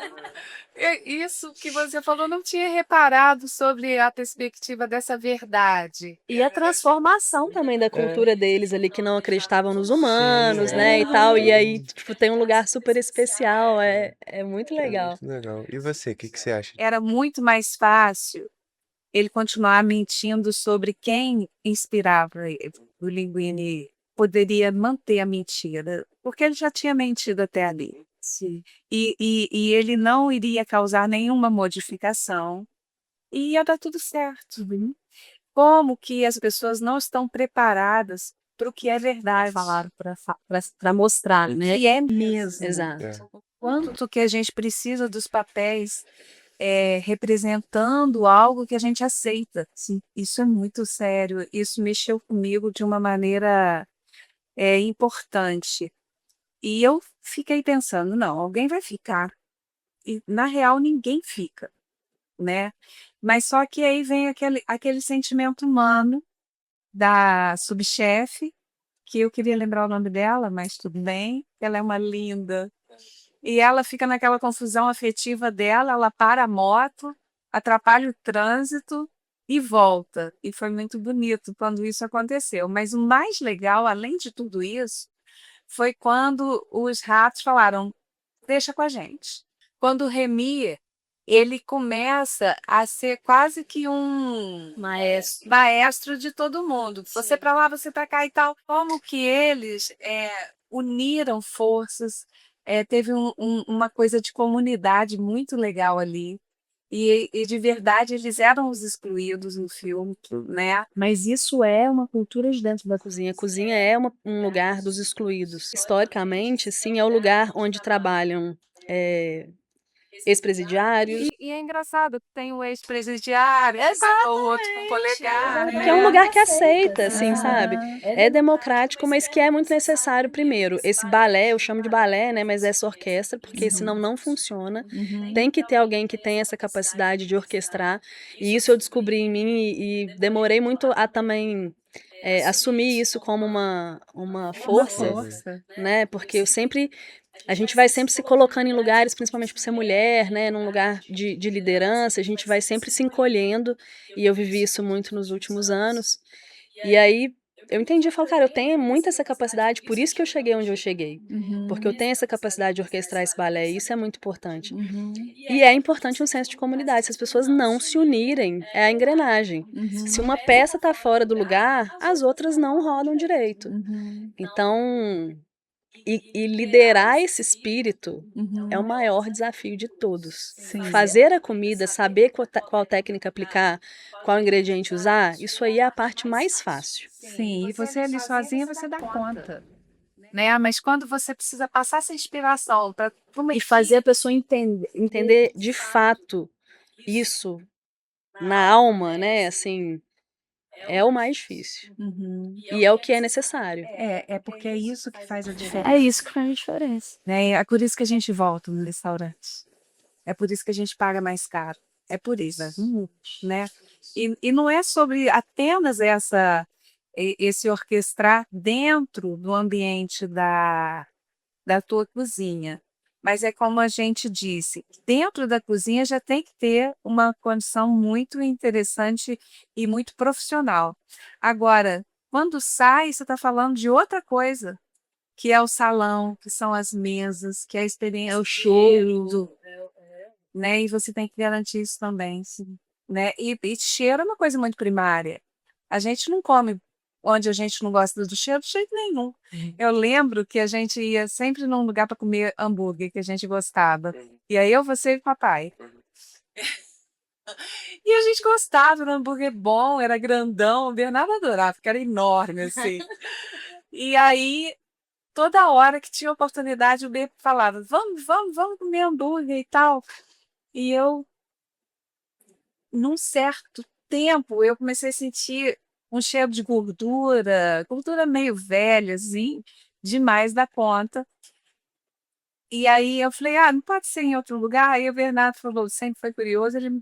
Isso que você falou, não tinha reparado sobre a perspectiva dessa verdade. E a transformação também da cultura deles ali, que não acreditavam nos humanos, Sim, né, e tal. E aí, tipo, tem um lugar super especial. É muito é legal. muito legal. E você, o que você acha? Era muito mais fácil ele continuar mentindo sobre quem inspirava ele. O Linguini poderia manter a mentira, porque ele já tinha mentido até ali. Sim. E ele não iria causar nenhuma modificação e ia dar tudo certo. Como que as pessoas não estão preparadas para o que é verdade, Falaram para mostrar, né? e é mesmo. Exato. É. Quanto que a gente precisa dos papéis representando algo que a gente aceita. Sim. Isso é muito sério. Isso mexeu comigo de uma maneira importante. E eu fiquei pensando, não, alguém vai ficar. E, na real, ninguém fica, né? Mas só que aí vem aquele sentimento humano da subchefe, que eu queria lembrar o nome dela, mas tudo bem. Ela é uma linda. E ela fica naquela confusão afetiva dela, ela para a moto, atrapalha o trânsito e volta. E foi muito bonito quando isso aconteceu. Mas o mais legal, além de tudo isso, foi quando os ratos falaram: deixa com a gente. Quando o Remy, ele começa a ser quase que um maestro de todo mundo. Você para lá, você para cá e tal. Como que eles uniram forças, teve uma coisa de comunidade muito legal ali. E de verdade eles eram os excluídos no filme, né? Mas isso é uma cultura de dentro da cozinha. A cozinha é um lugar dos excluídos. Historicamente, sim, é o lugar onde trabalham ex-presidiários. E é engraçado, tem o ex-presidiário, o outro com polegar, Porque é um lugar que aceita, assim, Aham. sabe? É democrático, mas que é muito necessário, primeiro, esse balé, eu chamo de balé, né? Mas essa orquestra, porque senão não funciona. Tem que ter alguém que tenha essa capacidade de orquestrar. E isso eu descobri em mim e demorei muito a também assumir isso como uma força, né? Porque a gente vai sempre se colocando em lugares, principalmente por ser mulher, né, num lugar de liderança, a gente vai sempre se encolhendo, e eu vivi isso muito nos últimos anos. E aí eu entendi, eu falo, cara, eu tenho muito essa capacidade, por isso que eu cheguei onde eu cheguei. Porque eu tenho essa capacidade de orquestrar esse balé, e isso é muito importante. E é importante um senso de comunidade, se as pessoas não se unirem, é a engrenagem. Se uma peça está fora do lugar, as outras não rodam direito. Então, e liderar esse espírito é o maior desafio de todos. Sim. Fazer a comida, saber qual técnica aplicar, qual ingrediente usar, isso aí é a parte mais fácil. Sim, e você ali sozinha, você dá conta. Né? Mas quando você precisa passar essa inspiração para E fazer a pessoa entender de fato isso na alma, né? Assim, é o mais difícil. E é o que é necessário. É porque é isso que faz a diferença. É isso que faz a diferença. Né? É por isso que a gente volta no restaurante. É por isso que a gente paga mais caro. É por isso, né? E não é sobre apenas esse orquestrar dentro do ambiente da tua cozinha. Mas é como a gente disse, dentro da cozinha já tem que ter uma condição muito interessante e muito profissional. Agora, quando sai, você está falando de outra coisa, que é o salão, que são as mesas, que é a experiência, é o cheiro, né? E você tem que garantir isso também, né? E cheiro é uma coisa muito primária. A gente não come onde a gente não gosta do cheiro de jeito nenhum. Eu lembro que a gente ia sempre num lugar para comer hambúrguer que a gente gostava. E aí você e o papai. E a gente gostava, era um hambúrguer bom, era grandão, o Bernardo adorava, porque era enorme, assim. E aí, toda hora que tinha oportunidade, o B falava, vamos comer hambúrguer e tal. E eu, num certo tempo, eu comecei a sentir um cheiro de gordura meio velha, assim, demais da conta. E aí eu falei, não pode ser em outro lugar? Aí o Bernardo falou, sempre foi curioso, ele,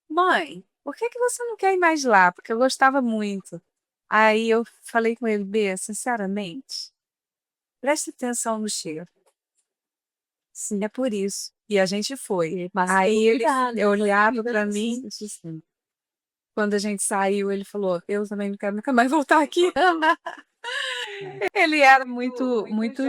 mãe, por que você não quer ir mais lá? Porque eu gostava muito. Aí eu falei com ele, B, sinceramente, preste atenção no cheiro. Sim, é por isso. E a gente foi. Aí ele olhava para mim, quando a gente saiu, ele falou, eu também não quero nunca mais voltar aqui. Ele era muito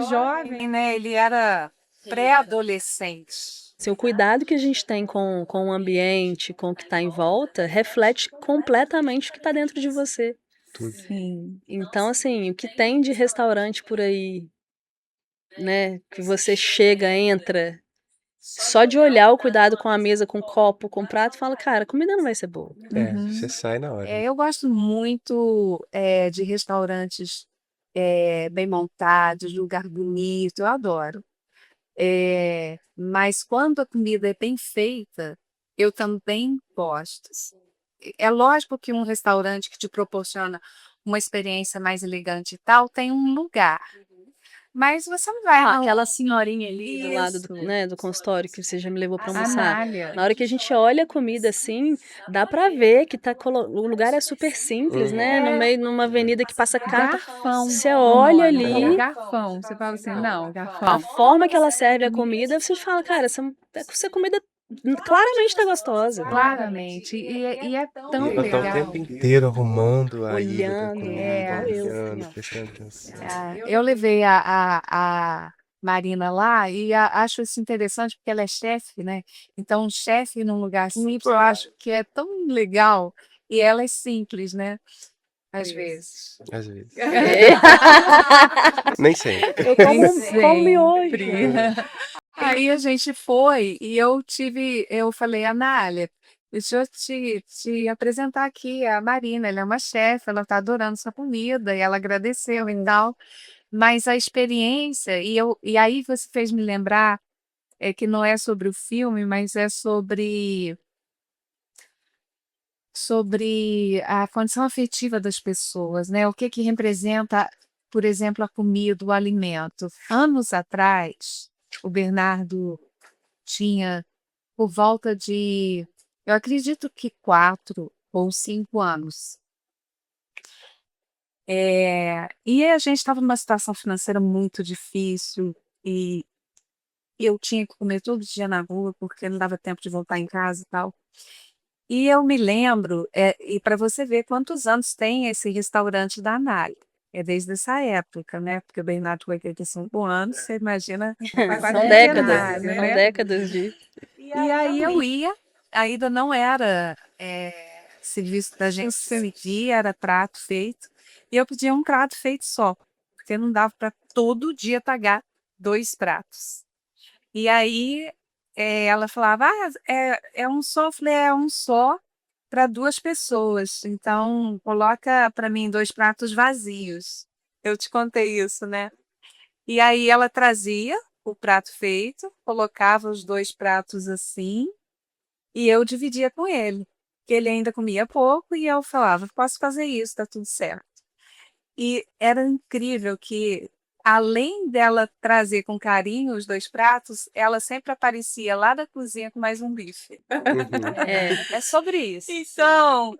jovem, né? Ele era pré-adolescente. Assim, o cuidado que a gente tem com o ambiente, com o que está em volta, reflete completamente o que está dentro de você. Sim. Então, assim, o que tem de restaurante por aí, né, que você chega, entra, só de olhar o cuidado com a mesa, com o copo, com o prato, fala, cara, a comida não vai ser boa. Você sai na hora. Eu gosto muito de restaurantes bem montados, lugar bonito, eu adoro. Mas quando a comida é bem feita, eu também gosto. É lógico que um restaurante que te proporciona uma experiência mais elegante e tal, tem um lugar. Mas você não vai Aquela senhorinha ali do lado do consultório que você já me levou para almoçar. Anália. Na hora que a gente olha a comida assim, dá para ver que o lugar é super simples, né? No meio, numa avenida que passa carro. Garfão. Você olha É ali, garfão. Você fala assim, não, a garfão. forma que ela serve a comida, você fala, cara, essa comida claramente tá gostosa. Claramente. E é tão E eu tô o legal. tempo inteiro arrumando a ilha da Olhando, comida, olhando. prestando atenção. Eu levei a Marina lá e acho isso interessante porque ela é chefe, né? Então, um chefe num lugar simples, eu acho que é tão legal. E ela é simples, né? Às vezes. Às vezes. É. Nem sempre. Eu como hoje. Aí a gente foi e eu falei, Anália, deixa eu te apresentar aqui a Marina, ela é uma chefe, ela tá adorando sua comida, e ela agradeceu e tal. Mas a experiência, e aí você fez me lembrar, que não é sobre o filme, mas é sobre a condição afetiva das pessoas, né? O que que representa, por exemplo, a comida, o alimento. Anos atrás, o Bernardo tinha por volta de, eu acredito que 4 ou 5 anos. E a gente estava numa situação financeira muito difícil e eu tinha que comer todo dia na rua porque não dava tempo de voltar em casa e tal. E eu me lembro, e para você ver quantos anos tem esse restaurante da Anália. É desde essa época, né? Porque o Bernardo com 85 anos, você imagina, quase São décadas, centenário, são né? décadas de. E aí eu ia, ainda não era serviço da gente servia, era prato feito, e eu pedia um prato feito só, porque não dava para todo dia pagar 2 pratos. E aí ela falava, é um só, eu falei, é um só para 2 pessoas, então coloca para mim 2 pratos vazios. Eu te contei isso, né? E aí ela trazia o prato feito, colocava os 2 pratos assim, e eu dividia com ele. Que ele ainda comia pouco e eu falava, posso fazer isso, tá tudo certo. E era incrível que, além dela trazer com carinho os 2 pratos, ela sempre aparecia lá da cozinha com mais um bife. Uhum. É sobre isso. Então,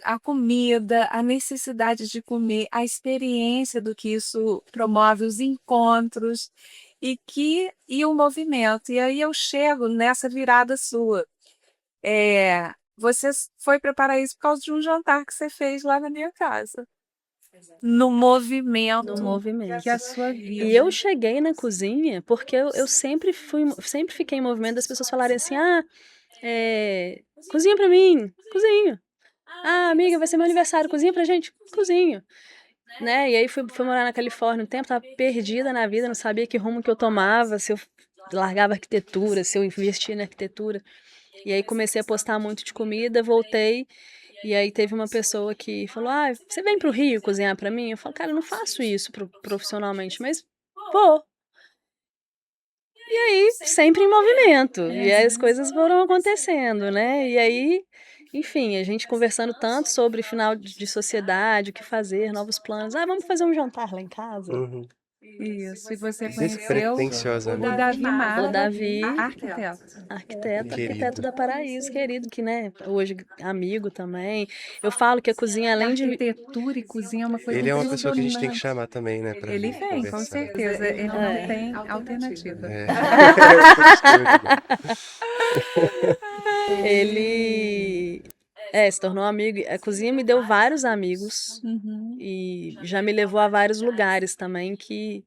a comida, a necessidade de comer, a experiência do que isso promove, os encontros e o movimento. E aí eu chego nessa virada sua. Você foi preparar isso por causa de um jantar que você fez lá na minha casa. No No movimento movimento. que a sua E eu vida. cheguei na cozinha porque eu sempre fiquei em movimento das pessoas falarem assim: cozinha pra mim, cozinho. Ah, amiga, vai ser meu aniversário, cozinha pra gente, cozinho. Né? E aí fui morar na Califórnia um tempo, tava perdida na vida, não sabia que rumo que eu tomava, se eu largava arquitetura, se eu investia na arquitetura. E aí comecei a postar muito de comida, voltei. E aí teve uma pessoa que falou: você vem pro Rio cozinhar pra mim? Eu falo, cara, eu não faço isso profissionalmente, mas vou. E aí, sempre em movimento. E aí as coisas foram acontecendo, né? E aí, enfim, a gente conversando tanto sobre final de sociedade, o que fazer, novos planos. Vamos fazer um jantar lá em casa? Uhum. Isso. E você conheceu o Despretensiosamente. Davi O Mara, Davi, arquiteto. arquiteto Querido. da Paraíso, querido, que, né, hoje amigo também. Eu falo que a cozinha, além de. Arquitetura e cozinha é uma coisa Ele é uma pessoa que a gente tem que impressionante. chamar também, né, pra Ele vir vem, com conversar. certeza. Ele não É. tem alternativa. É. Gostei muito bom. Ele se tornou amigo. A cozinha me deu vários amigos Uhum, e já me levou a vários lugares também que,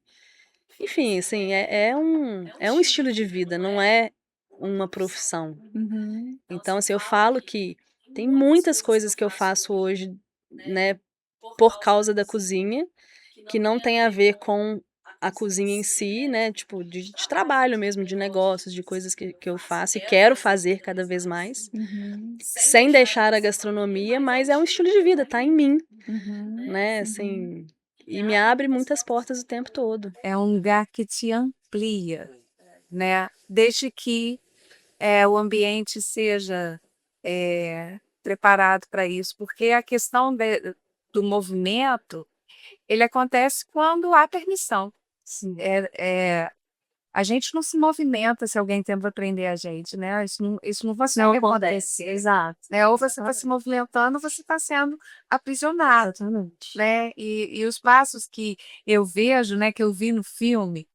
enfim, assim, é um estilo de vida, não é uma profissão. uhum. Então, assim, eu falo que tem muitas coisas que eu faço hoje, né, por causa da cozinha, que não tem a ver com a cozinha em si, né, tipo, de trabalho mesmo, de negócios, de coisas que eu faço e quero fazer cada vez mais, Uhum, sem deixar a gastronomia, mas é um estilo de vida, tá em mim, uhum. né, assim, e me abre muitas portas o tempo todo. É um lugar que te amplia, né? Desde que o ambiente seja preparado para isso, porque a questão do movimento, ele acontece quando há permissão. Sim. A gente não se movimenta se alguém tenta prender a gente, né? Isso não vai Não acontecer, acontece, exato. né? Ou você está se movimentando, ou você está sendo aprisionado, né? E os passos que eu vejo, né, que eu vi no filme,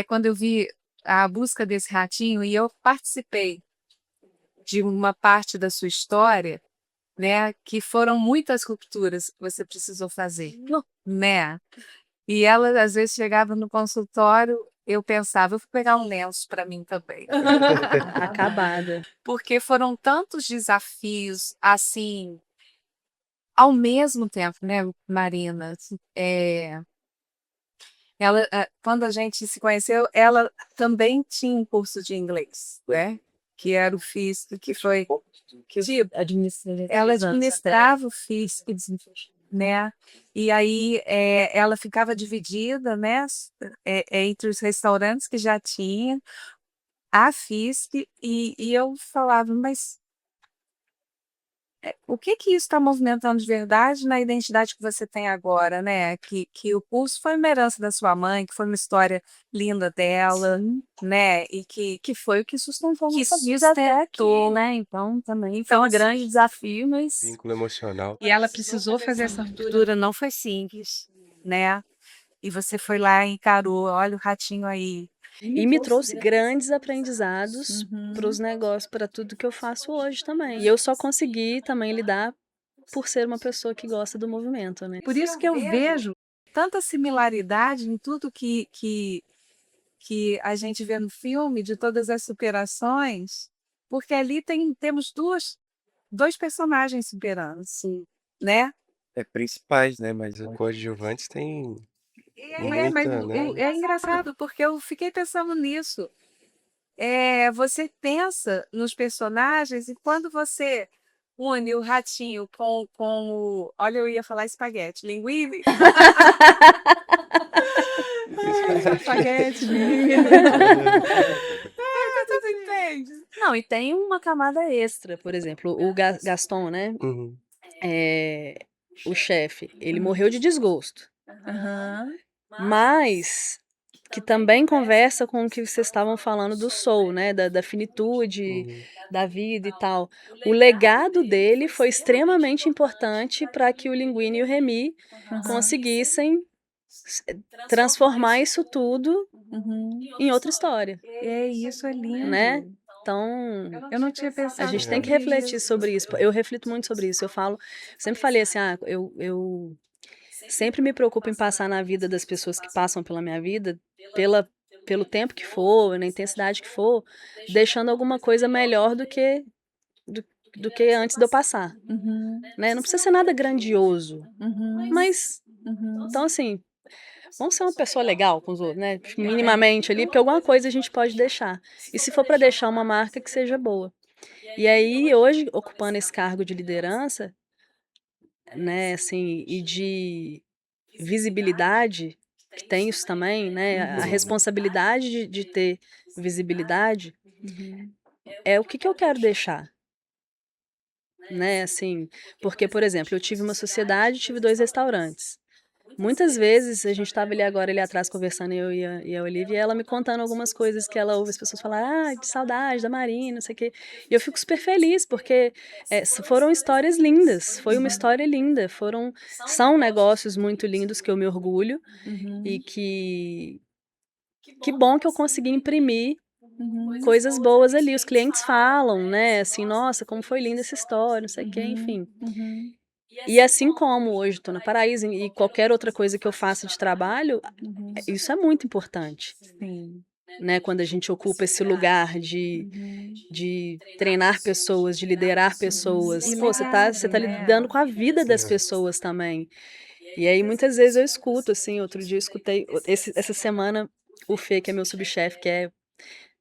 quando eu vi a busca desse ratinho e eu participei de uma parte da sua história, né, que foram muitas rupturas que você precisou fazer, né? E ela às vezes chegava no consultório, eu pensava, eu vou pegar um lenço para mim também. Acabada. Porque foram tantos desafios, assim, ao mesmo tempo, né, Marina? Quando a gente se conheceu, ela também tinha um curso de inglês, né? Que era o FISC, que foi que ela administrava o FISC, né? E aí ela ficava dividida, né? Entre os restaurantes que já tinha, a FISC, e eu falava, mas o que que isso está movimentando de verdade na identidade que você tem agora, né? Que o curso foi uma herança da sua mãe, que foi uma história linda dela, né? E que foi o que sustentou Que nossa vida até aqui, sustentou. né? Então também foi Foi um um grande desafio, mas Vínculo emocional. E ela precisou fazer essa ruptura, não foi simples, né? E você foi lá e encarou, olha o ratinho aí. e me trouxe grandes aprendizados Uhum. para os negócios, para tudo que eu faço hoje também. E eu só consegui também lidar por ser uma pessoa que gosta do movimento, né? Por isso que eu vejo tanta similaridade em tudo que a gente vê no filme, de todas as superações, porque ali temos dois personagens superando, Sim. né? Principais, né? Mas os coadjuvantes tem Mas muita, né? é engraçado, porque eu fiquei pensando nisso. Você pensa nos personagens e quando você une o ratinho com o. Olha, eu ia falar espaguete, linguine. Espaguete, linguine. Você entende? Não, e tem uma camada extra, por exemplo, o Gaston, né? Uhum. O chefe, ele morreu de desgosto. Aham. Mas que também conversa com o que vocês estavam falando do soul, né? Da finitude, Uhum. da vida e tal. O legado dele foi extremamente importante para que o Linguini e o Remy conseguissem transformar isso tudo Uhum. em outra história, Isso é lindo. né? Então, Eu não tinha a pensado gente tem que sobre refletir isso. sobre isso. Eu reflito muito sobre isso. Sempre falei assim, eu sempre me preocupo em passar na vida das pessoas que passam pela minha vida, pelo tempo que for, na intensidade que for, deixando alguma coisa melhor do que antes de eu passar, Uhum. né? Não precisa ser nada grandioso, Uhum. mas Uhum. então assim, vamos ser uma pessoa legal com os outros, né? Minimamente ali, porque alguma coisa a gente pode deixar. E se for para deixar uma marca que seja boa. E aí, hoje, ocupando esse cargo de liderança, né, assim, e de visibilidade, que tem isso também, né? A responsabilidade de ter visibilidade Uhum. é o que eu quero deixar, né? Assim, porque, por exemplo, eu tive uma sociedade, tive 2 restaurantes. Muitas vezes, a gente estava ali agora, ali atrás, conversando, eu e a Olivia, e ela me contando algumas coisas que ela ouve as pessoas falar, de saudade da Marina, não sei o quê. E eu fico super feliz, porque foram histórias lindas, foi uma história linda, são negócios muito lindos que eu me orgulho, Uhum. e que bom que eu consegui imprimir Uhum. coisas boas ali. Os clientes falam, né, assim, nossa, como foi linda essa história, não sei o quê, enfim. Uhum. E assim como hoje estou na Paraíso e qualquer outra coisa que eu faça de trabalho, Uhum. isso é muito importante, Sim. né? Quando a gente ocupa esse lugar de treinar pessoas, de liderar pessoas. E Pô, você tá né? lidando com a vida das pessoas também. E aí muitas vezes eu escuto, assim, outro dia eu escutei, essa semana, o Fê, que é meu subchefe, que é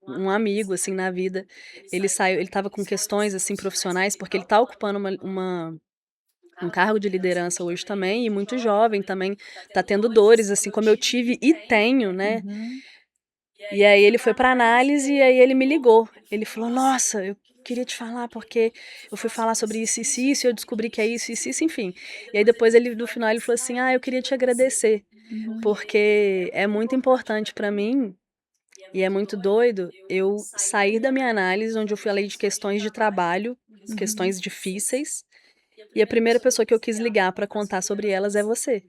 um amigo, assim, na vida, ele estava com questões, assim, profissionais, porque ele tá ocupando um cargo de liderança hoje também, e muito jovem também, tá tendo dores, assim como eu tive e tenho, né? Uhum. E aí ele foi para análise e aí ele me ligou. Ele falou: "Nossa, eu queria te falar porque eu fui falar sobre isso, e eu descobri que é isso, enfim". E aí depois no final ele falou assim: "Ah, eu queria te agradecer, Uhum. porque é muito importante para mim e é muito doido eu sair da minha análise onde eu falei de questões de trabalho, questões difíceis, e a primeira pessoa que eu quis ligar para contar sobre elas é você,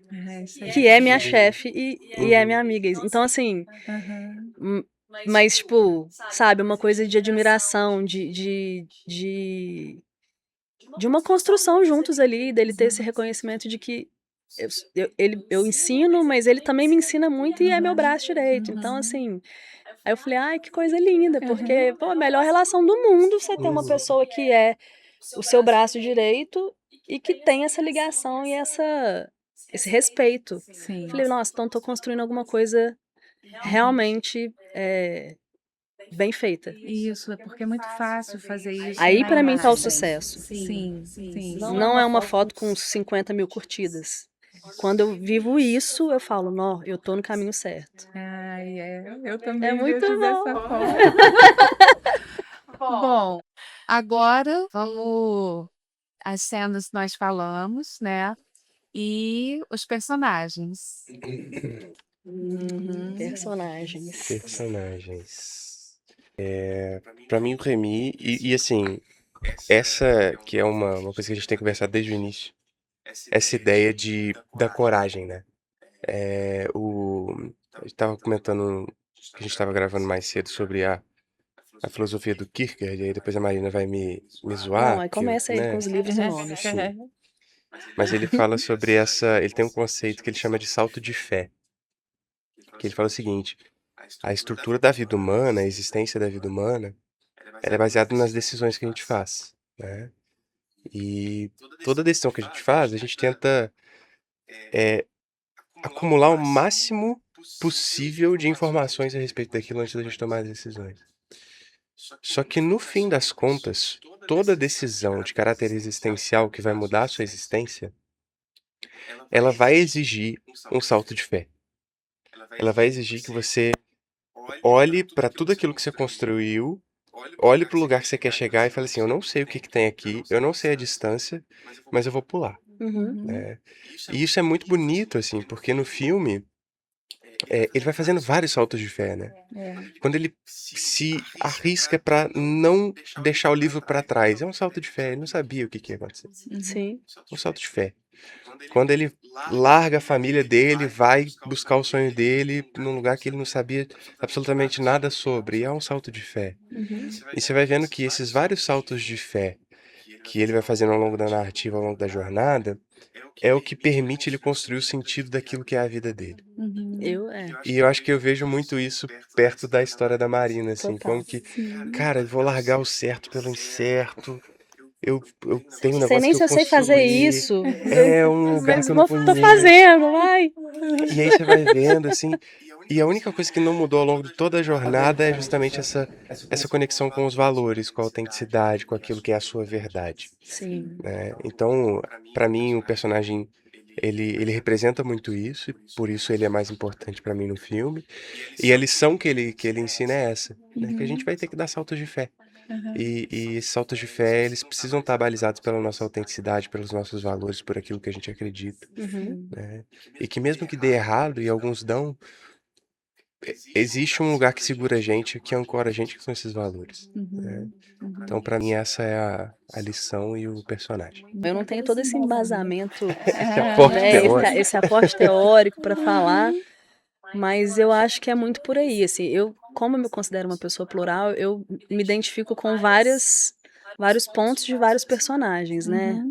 Isso que é minha Uhum. chefe e é minha amiga". Então assim, Uhum. mas, tipo, sabe, uma coisa de admiração, de uma construção juntos ali, dele ter esse reconhecimento de que eu ensino, mas ele também me ensina muito e é meu braço direito. Então, assim, aí eu falei, ai, que coisa linda, porque, pô, a melhor relação do mundo você ter uma pessoa que é o seu braço direito e que tem essa ligação e esse respeito. Sim. Falei, nossa, então tô construindo alguma coisa realmente bem feita. Isso, é porque é muito fácil fazer isso Aí na pra mim tá o imagem. sucesso. Sim, sim. Não é uma foto com 50 mil curtidas. Quando eu vivo isso, eu falo, não, eu tô no caminho certo. Ai, eu também É muito vejo dessa bom. forma. Bom, agora vamos as cenas que nós falamos, né? E os personagens. Personagens. Personagens. Pra mim, o Remy, e assim, essa que é uma coisa que a gente tem conversado desde o início, essa ideia da coragem, né? A gente tava comentando que a gente tava gravando mais cedo sobre a filosofia do Kierkegaard, e aí depois a Marina vai me zoar, Não, aí porque, começa aí com né? os livros e nomes. Sim. Mas ele fala sobre essa. Ele tem um conceito que ele chama de salto de fé. Que ele fala o seguinte: a estrutura da vida humana, a existência da vida humana, ela é baseada nas decisões que a gente faz, né? E toda decisão que a gente faz, a gente tenta acumular o máximo possível de informações a respeito daquilo antes da gente tomar as decisões. Só que no fim das contas, toda decisão de caráter existencial que vai mudar a sua existência, ela vai exigir um salto de fé. Ela vai exigir que você olhe para tudo aquilo que você construiu, olhe para o lugar que você quer chegar e fale assim: eu não sei o que tem aqui, eu não sei a distância, mas eu vou pular. Né? E isso é muito bonito, assim, porque no filme ele vai fazendo vários saltos de fé, né? Quando ele se arrisca para não deixar o livro para trás, é um salto de fé. Ele não sabia o que ia acontecer. Sim. Um salto de fé. Quando ele larga a família dele, vai buscar o sonho dele num lugar que ele não sabia absolutamente nada sobre, e é um salto de fé. E você vai vendo que esses vários saltos de fé que ele vai fazendo ao longo da narrativa, ao longo da jornada, é o que permite ele construir o sentido daquilo que é a vida dele. E eu acho que eu vejo muito isso perto da história da Marina, assim, Total. como que, cara, eu vou largar o certo pelo incerto, eu tenho um Sei negócio nem que eu se eu sei fazer construí, isso. é um lugar Mas que eu não tô conheço. fazendo, vai. E aí você vai vendo, assim, e a única coisa que não mudou ao longo de toda a jornada é justamente essa conexão com os valores, com a autenticidade, com aquilo que é a sua verdade. Sim. Né? Então, pra mim, o personagem, ele representa muito isso, e por isso ele é mais importante pra mim no filme. E a lição que ele ensina é essa, né? Que a gente vai ter que dar saltos de fé. E esses saltos de fé, eles precisam estar balizados pela nossa autenticidade, pelos nossos valores, por aquilo que a gente acredita. Né? E que mesmo que dê errado, e alguns dão, existe um lugar que segura a gente, que ancora a gente, que são esses valores. Né? Então, pra mim, essa é a lição e o personagem. Eu não tenho todo esse embasamento, Esse aporte né, teórico. esse aporte teórico para falar, mas eu acho que é muito por aí, assim, como eu me considero uma pessoa plural, eu me identifico com vários pontos de vários personagens, né?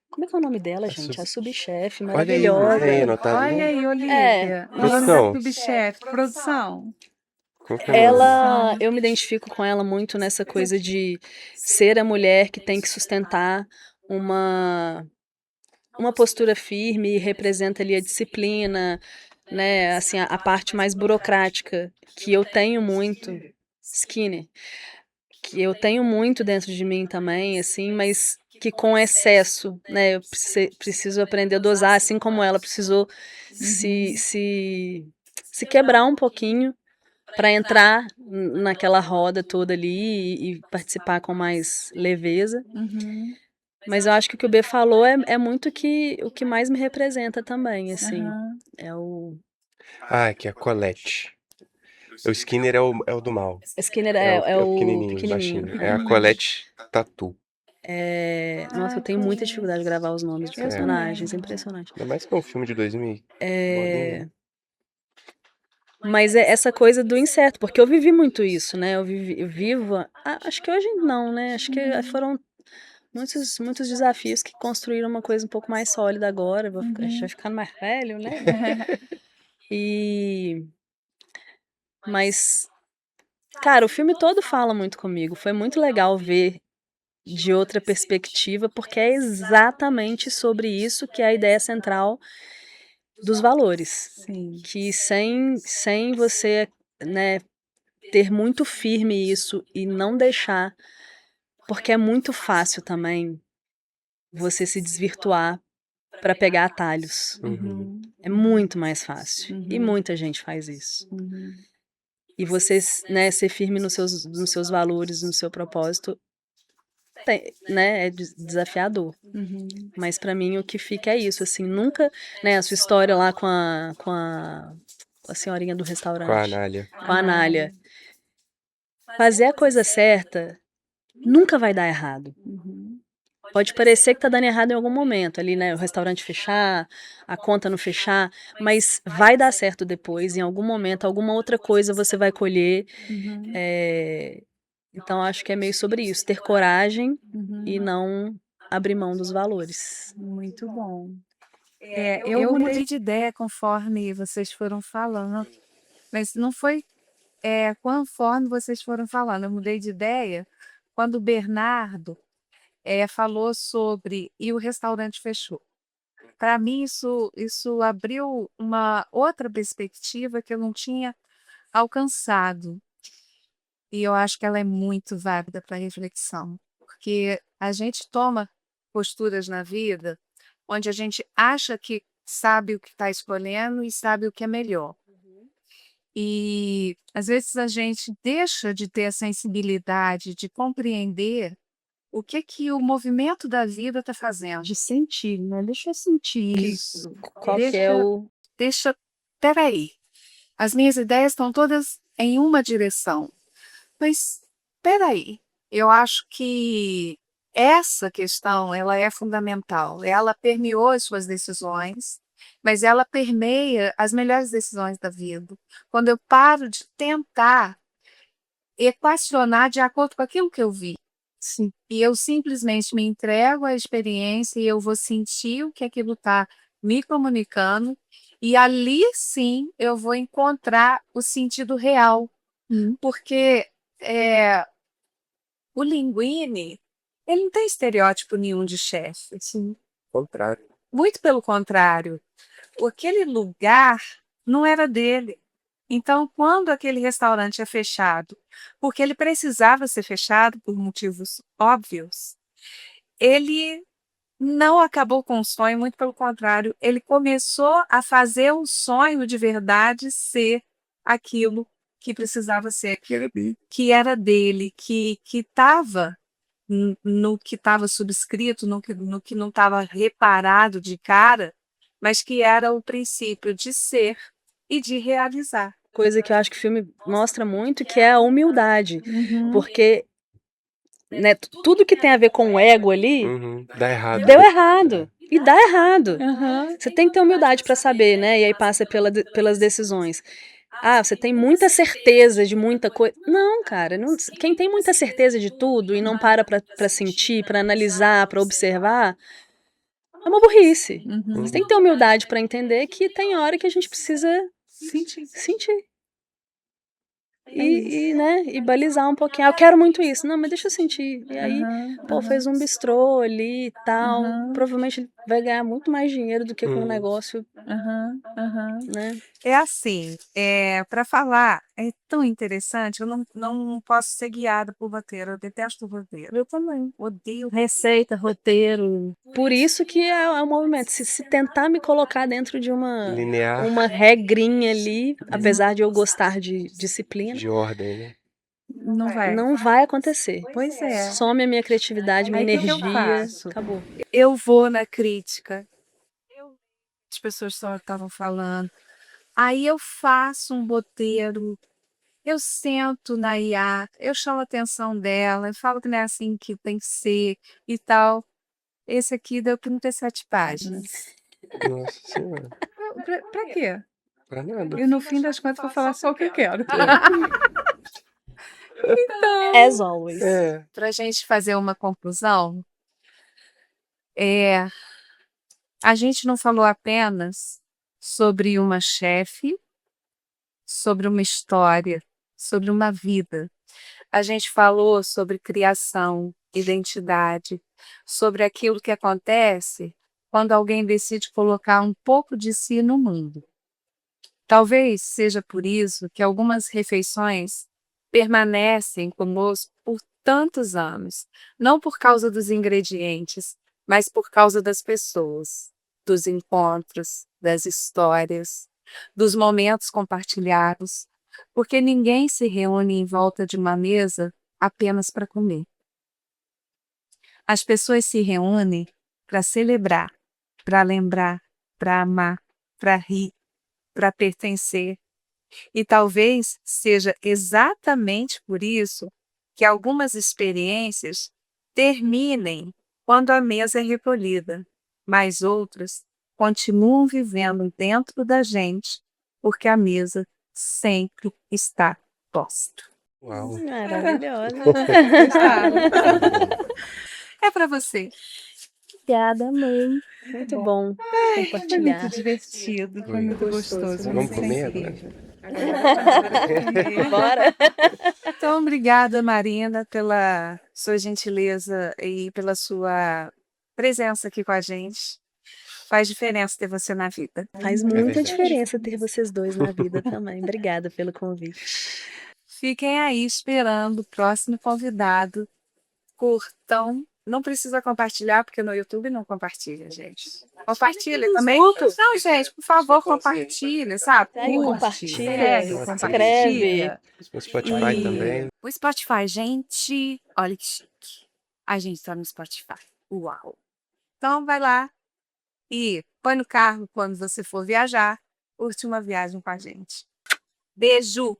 Como é que é o nome dela, gente? A subchefe, Olha aí, não tem aí maravilhosa. anotado, Olha não? aí, Olivia. O nome da Produção. subchefe. Produção. Como que é o nome? Eu me identifico com ela muito nessa coisa de ser a mulher que tem que sustentar uma postura firme e representa ali a disciplina, né, assim, a parte mais burocrática que eu tenho muito, Skinner, que eu tenho muito dentro de mim também, assim, mas que com excesso, né, eu preciso aprender a dosar, assim como ela precisou se quebrar um pouquinho para entrar naquela roda toda ali e participar com mais leveza. Mas eu acho que o que o B falou é muito o que mais me representa também, assim. É o Que é a Colette. O Skinner é o do mal. Skinner É o o pequenininho, pequenininho. baixinho. É a Colette Tatu. Nossa, eu tenho muita dificuldade de gravar os nomes de personagens, impressionante. Ainda mais que é um filme de 2000. Mas é essa coisa do incerto, porque eu vivi muito isso, né? Eu vivo. Acho que hoje não, né? Acho que foram muitos desafios que construíram uma coisa um pouco mais sólida agora. A gente vai ficando mais velho, né? Mas, cara, o filme todo fala muito comigo. Foi muito legal ver de outra perspectiva, porque é exatamente sobre isso que é a ideia central dos valores. Sim. Que sem você, né, ter muito firme isso e não deixar, porque é muito fácil também você se desvirtuar para pegar atalhos. Uhum. É muito mais fácil. E Uhum. muita gente faz isso. Uhum. E você, né, ser firme nos seus valores, no seu propósito, né, é desafiador. Uhum. Mas para mim o que fica é isso, assim, nunca, né, a sua história lá com a senhorinha do Com a restaurante, Anália. com a Anália. Fazer a coisa certa nunca vai dar errado. Uhum. Pode parecer que tá dando errado em algum momento, ali, né, o restaurante fechar, a conta não fechar, mas vai dar certo depois, em algum momento, alguma outra coisa você vai colher. Uhum. Então acho que é meio sobre isso, ter coragem Uhum. e não abrir mão dos valores. Muito bom. Eu mudei de ideia conforme vocês foram falando, mas não foi conforme vocês foram falando, eu mudei de ideia quando o Bernardo falou sobre e o restaurante fechou. Para mim, isso abriu uma outra perspectiva que eu não tinha alcançado. E eu acho que ela é muito válida para reflexão, porque a gente toma posturas na vida onde a gente acha que sabe o que está escolhendo e sabe o que é melhor. E às vezes a gente deixa de ter a sensibilidade de compreender o que o movimento da vida está fazendo. De sentir, né? Deixa eu sentir isso. Qual que é o... Deixa, peraí, as minhas ideias estão todas em uma direção, mas peraí, eu acho que essa questão ela é fundamental, ela permeou as suas decisões, mas ela permeia as melhores decisões da vida. Quando eu paro de tentar equacionar de acordo com aquilo que eu vi. Sim. E eu simplesmente me entrego à experiência e eu vou sentir o que aquilo está me comunicando, e ali sim eu vou encontrar o sentido real. Porque o Linguini, ele não tem estereótipo nenhum de chefe. Sim. Contrário. Muito pelo contrário. Aquele lugar não era dele. Então, quando aquele restaurante é fechado, porque ele precisava ser fechado por motivos óbvios, ele não acabou com o sonho, muito pelo contrário, ele começou a fazer o sonho de verdade ser aquilo que precisava ser, que era dele, que estava no que estava subscrito, no que não estava reparado de cara, mas que era o princípio de ser e de realizar. Coisa que eu acho que o filme mostra muito, que é a humildade. Porque, né, tudo que tem a ver com o ego ali, Dá errado. deu errado. E dá errado. Uhum. Você tem que ter humildade para saber, né? E aí passa pelas decisões. Ah, você tem muita certeza de muita coisa. Não, cara. Quem tem muita certeza de tudo e não para pra sentir, pra analisar, pra observar, é uma burrice. Uhum. Você tem que ter humildade para entender que tem hora que a gente precisa sentir. Né, e balizar um pouquinho. Ah, eu quero muito isso. Não, mas deixa eu sentir. E aí, pô, fez um bistrô ali e tal. Provavelmente ele vai ganhar muito mais dinheiro do que com um negócio, né? É assim, para falar, é tão interessante, eu não posso ser guiada por roteiro, eu detesto roteiro. Eu também. Odeio. Receita, roteiro. Por isso que é o movimento. Se tentar me colocar dentro de Linear. uma regrinha ali, apesar de eu gostar de disciplina, De ordem, né? Não vai. não vai acontecer. Pois é. Some a minha criatividade, minha Aí o que eu energia. faço? Acabou. Eu vou na crítica. As pessoas só estavam falando. Aí eu faço um roteiro, eu sento na IA, eu chamo a atenção dela, eu falo que não é assim que tem que ser e tal. Esse aqui deu 37 páginas. Nossa Senhora. Pra quê? Pra nada. E no fim das contas vou falar só o que eu quero. As always. Pra gente fazer uma conclusão, a gente não falou apenas sobre uma chefe, sobre uma história, sobre uma vida. A gente falou sobre criação, identidade, sobre aquilo que acontece quando alguém decide colocar um pouco de si no mundo. Talvez seja por isso que algumas refeições permanecem conosco por tantos anos, não por causa dos ingredientes, mas por causa das pessoas, dos encontros, das histórias, dos momentos compartilhados, porque ninguém se reúne em volta de uma mesa apenas para comer. As pessoas se reúnem para celebrar, para lembrar, para amar, para rir, para pertencer. E talvez seja exatamente por isso que algumas experiências terminem quando a mesa é recolhida, mas outras continuam vivendo dentro da gente, porque a mesa sempre está posta. Uau. Maravilhosa. É para você. Obrigada, mãe. Muito bom Foi compartilhar. muito divertido, foi muito gostoso. Vamos muito comer sensível. Bora. Então, obrigada, Marina, pela sua gentileza e pela sua presença aqui com a gente. Faz diferença ter você na vida. Faz verdade. muita diferença ter vocês dois na vida também. Obrigada pelo convite. Fiquem aí esperando o próximo convidado. Curtam. Não precisa compartilhar, porque no YouTube não compartilha, gente. Compartilha também. Não, gente, por favor, compartilha, sabe? Segue, Curte, compartilha, segue, escreve. compartilha. No Spotify E- também. O Spotify, gente, olha que chique. A gente tá no Spotify. Uau! Então vai lá e põe no carro quando você for viajar. Curte uma viagem com a gente. Beijo!